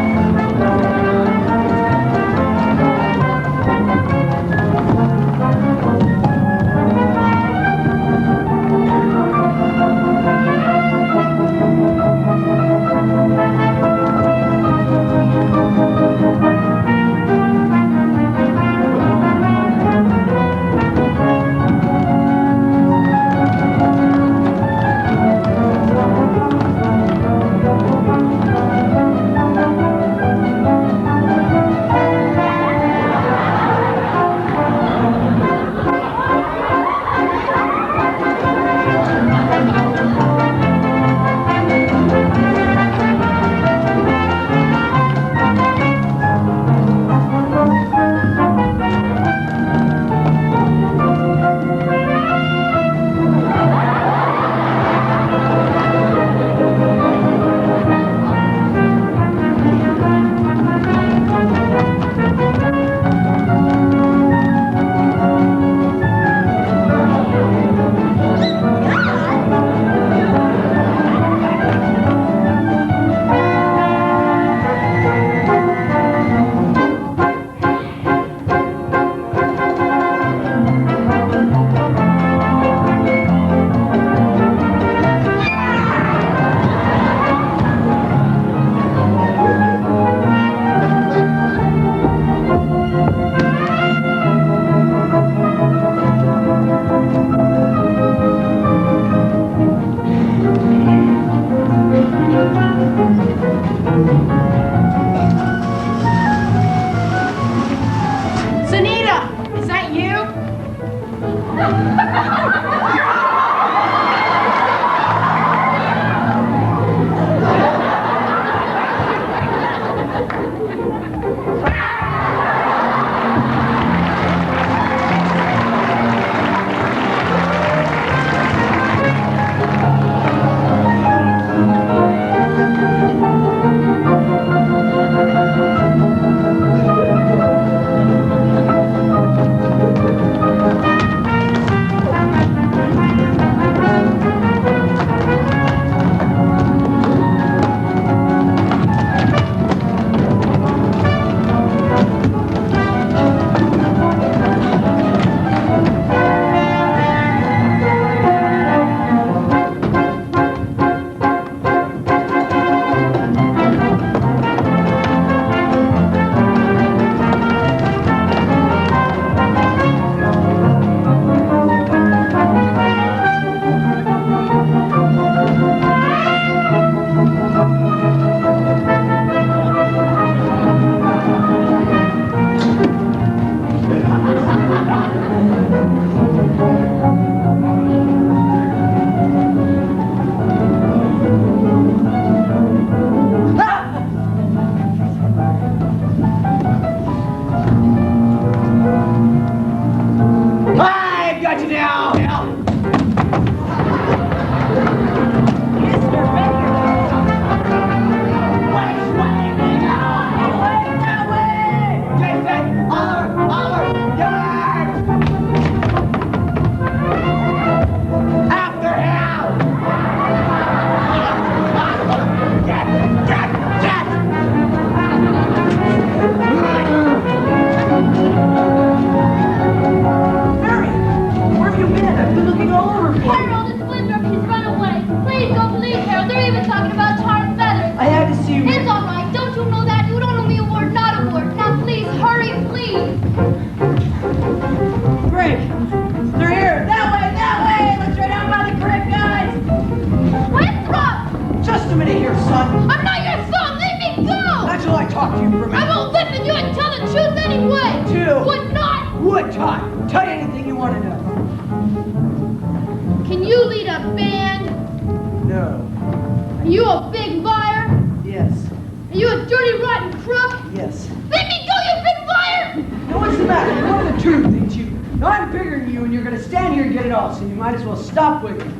time. Tell you anything you want to know. Can you lead a band? No. Are you a big liar? Yes. Are you a dirty, rotten crook? Yes. Let me go, you big liar! Now what's the matter? You know the truth, ain't you? Now I'm bigger than you, and you're gonna stand here and get it all, so you might as well stop wiggling.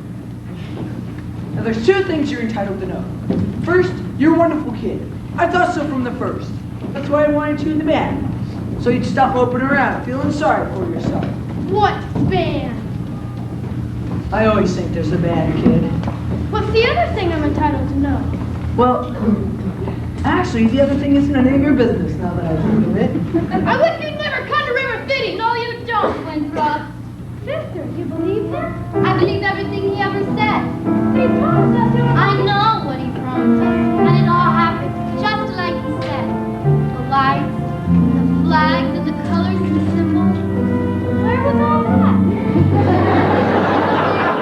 Now there's two things you're entitled to know. First, you're a wonderful kid. I thought so from the first. That's why I wanted you in the band. So you'd stop moping around, feeling sorry for yourself. What band? I always think there's a band, kid. What's the other thing I'm entitled to know? Well, actually, the other thing isn't none of your business now that I think of it. I wish you'd never come to River City. No, you don't, Winthrop. Sister, you believe him? I believe everything he ever said. But he promised us. I know what he promised us, and it all happened just like he said. The lights, the flags, and the colors and the symbols. Where was all that?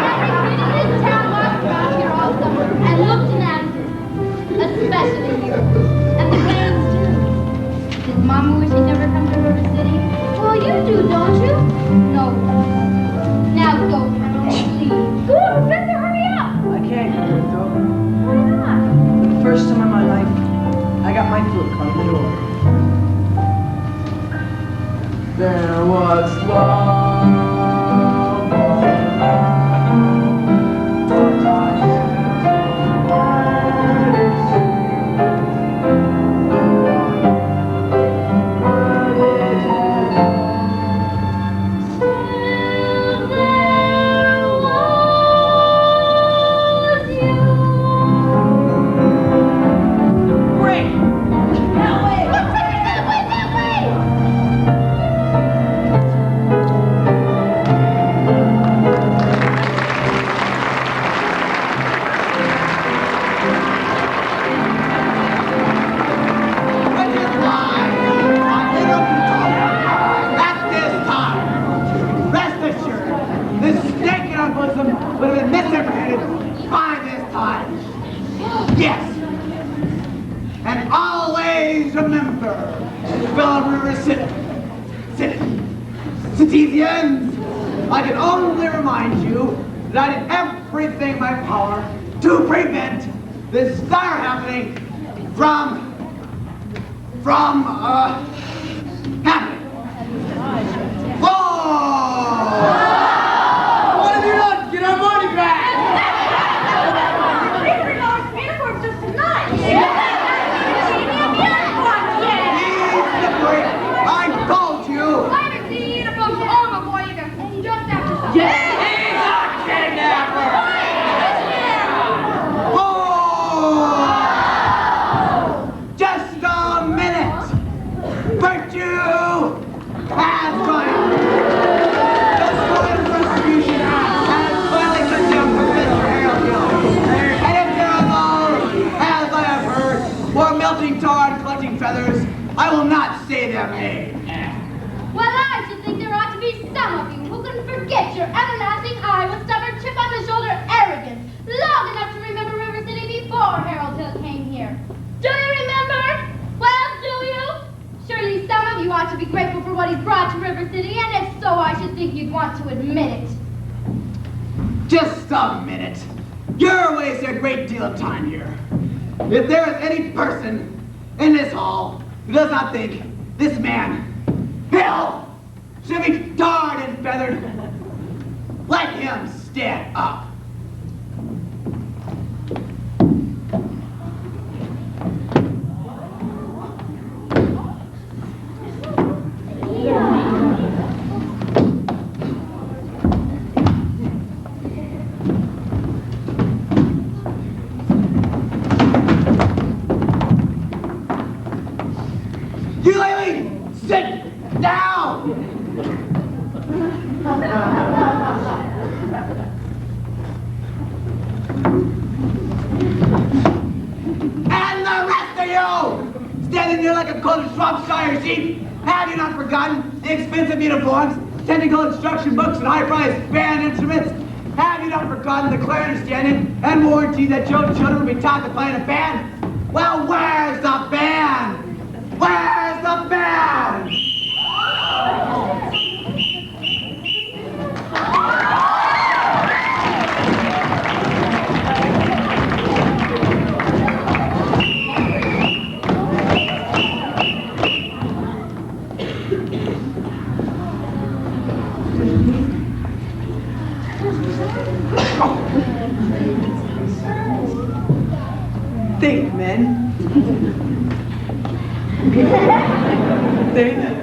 Every kid in this town walked around here all summer and looked and answered, especially you. And the parents too. Did Mama wish he'd never come to River City? Well, you do, don't you? No. Now go, Harold, please. Go on, Professor, hurry up! I can't do it, though. Why not? For the first time in my life, I got my foot on the door. There was love. Citizens, I can only remind you that I did everything in my power to prevent this dire happening from happening. Whoa! What have you done to get our money back? $300 uniform just tonight. I told you. I haven't seen uniforms for all my boy either. Just after supper. Yeah, he's a kidnapper. Oh! Just a minute. Virtue has triumphed. The sword of retribution has finally condemned Professor Harold Hill. And if there are those, as I have heard, who are melting tar and collecting feathers, I will not say their name. Well, I should think there ought to be some of you who can forget your everlasting eye with stubborn chip on the shoulder arrogance long enough to remember River City before Harold Hill came here. Do you remember? Well, do you? Surely some of you ought to be grateful for what he's brought to River City, and if so, I should think you'd want to admit it. Just a minute. You're wasting a great deal of time here. If there is any person in this hall who does not think this man, Hill, should be tarred and feathered, let him stand up. You lady, sit down! And the rest of you, standing there like a coated Shropshire sheep, have you not forgotten the expensive uniforms, technical instruction books, and high-priced band instruments? Have you not forgotten the clarinet standing and warranty that your children will be taught to play in a band? Well, where's the band? Where's the band? Think, men. Think.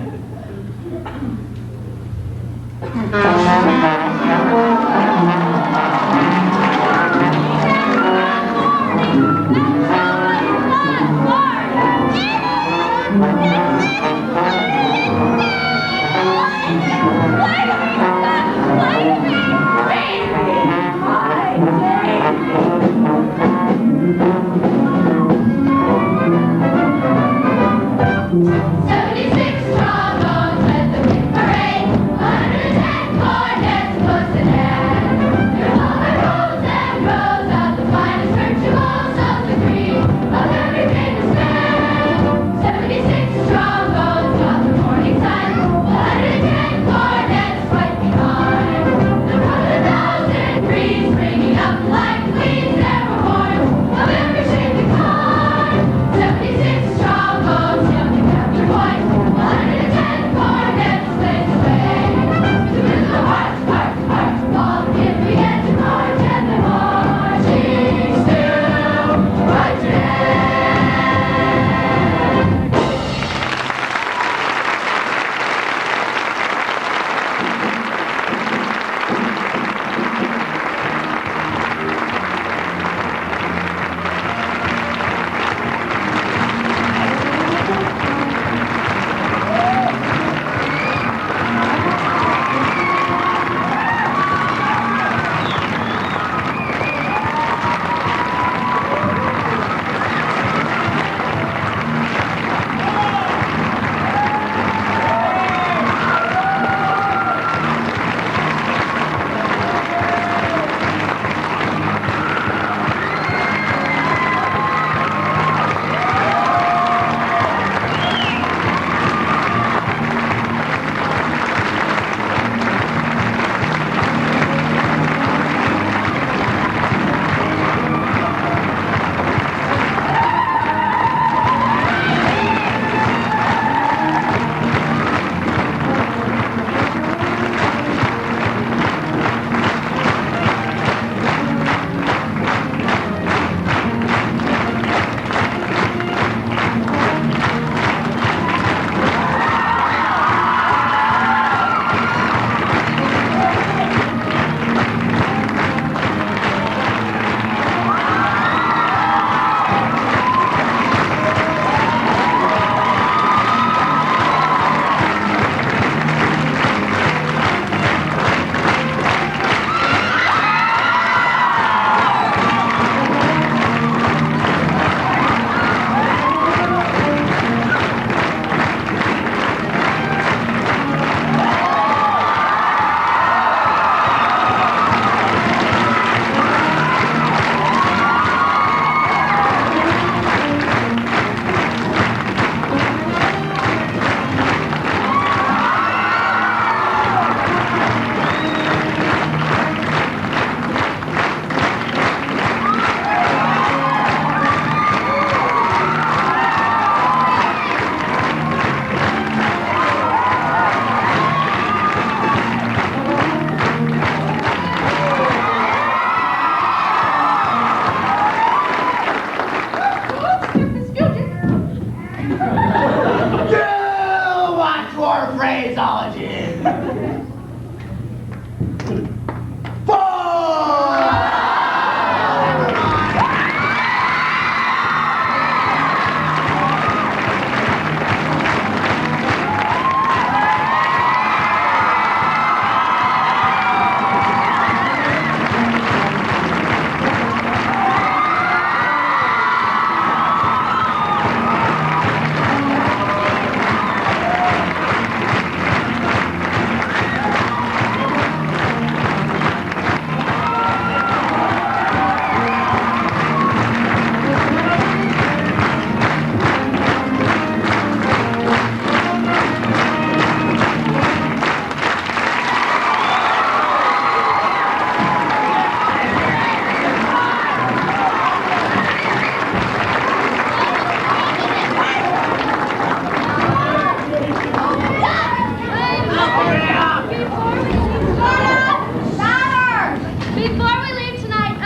Before we leave tonight,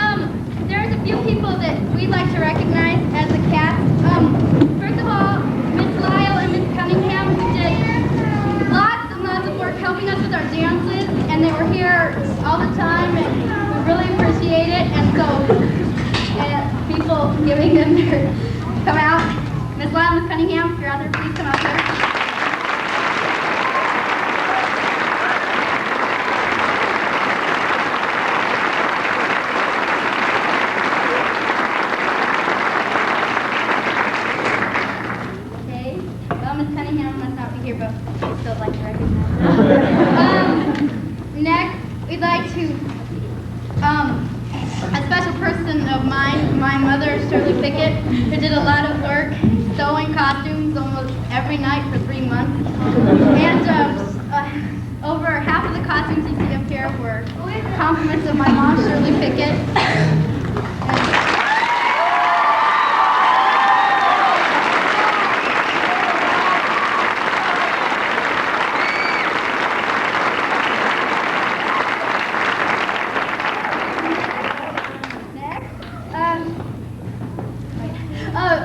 there's a few people that we'd like to recognize as giving them their come out. Miss Lyle, Miss Cunningham, if you're out there, please come out here. Okay. Well, Miss Cunningham must not be here, but we still like to recognize her. Next, we'd like to a special person of mine, my mother, Shirley Pickett, who did a lot of work sewing costumes almost every night for 3 months. And over half of the costumes you see up here were compliments of my mom, Shirley Pickett.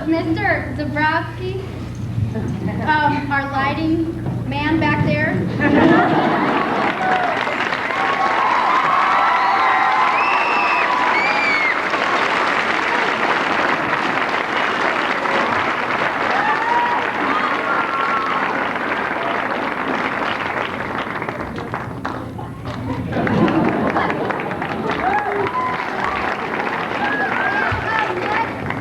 Mr. Zabrowski, our lighting man back there.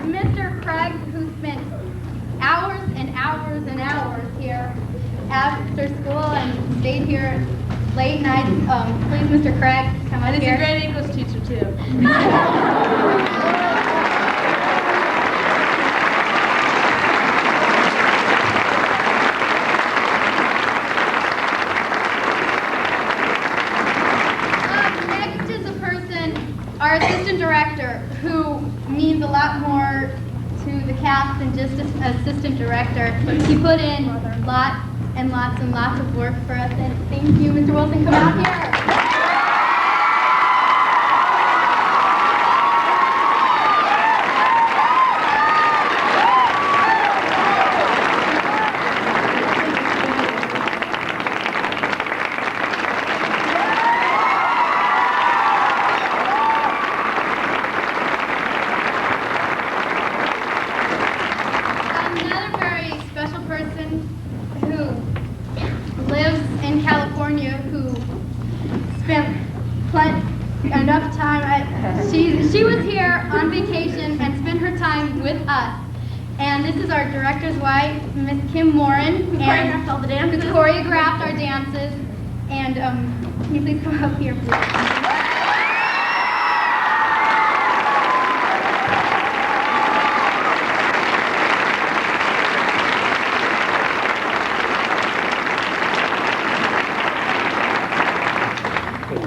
Mr. Craig, who spent hours and hours and hours here after school and stayed here late nights. Please, Mr. Craig, come up And here. he's a great English teacher, too. Next is a person, our assistant director, who means a lot more to the cast than just an assistant director. He put in lots and lots and lots of work for us, and thank you, Mr. Wilson, come out here. Another very special person who lives in California, who spent enough time. She was here on vacation and spent her time with us. And this is our director's wife, Miss Kim Morin. Who choreographed all the dances. Who choreographed our dances. And can you please come up here, please?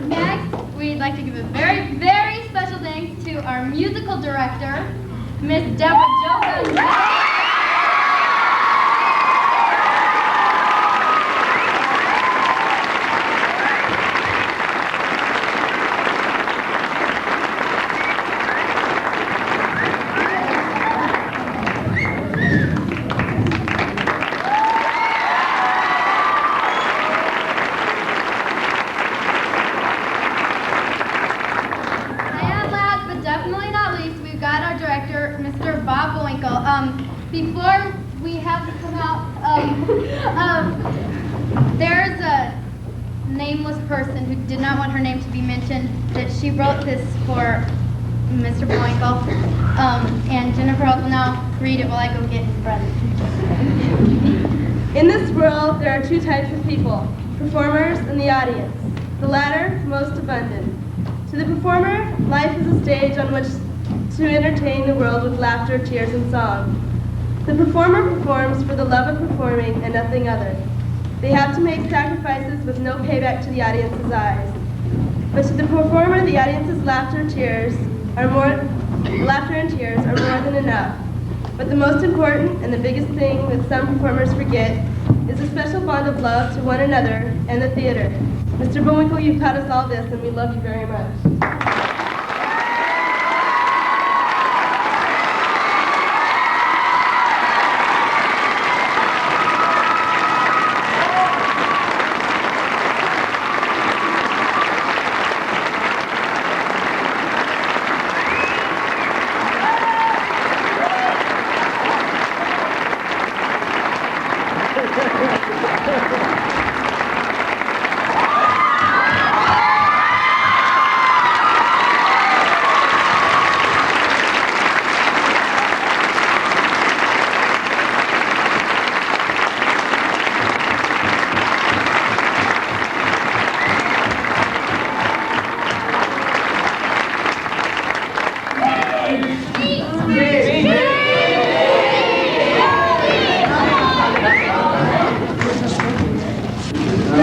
Next, we'd like to give a very, very special thanks to our musical director, Miss Deborah Jones. And last but definitely not least, we've got our director, Mr. Bob Bowinkle. Before we have to come out, there's a nameless person who did not want her name to be mentioned, that she wrote this for Mr. Bowinkle. And Jennifer will now read it while I go get his brother. In this world, there are two types of people, performers and the audience, the latter most abundant. To the performer, life is a stage on which to entertain the world with laughter, tears, and song. The performer performs for the love of performing and nothing other. They have to make sacrifices with no payback to the audience's eyes. But to the performer, the audience's laughter and tears are more than enough. But the most important and the biggest thing that some performers forget is a special bond of love to one another and the theater. Mr. Bullwinkle, you've taught us all this, and we love you very much.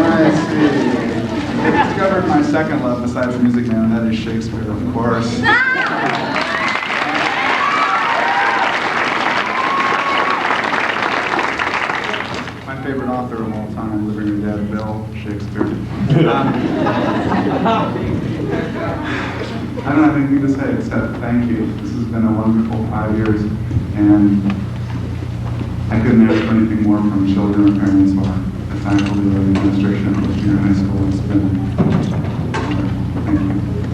I see. I discovered my second love besides the Music Man, and that is Shakespeare, of course. My favorite author of all time, living or dead, Bill Shakespeare. I don't have anything to say except thank you. This has been a wonderful 5 years, and I couldn't ask for anything more from children or parents or the faculty or the administration of junior high school. It's been, thank you.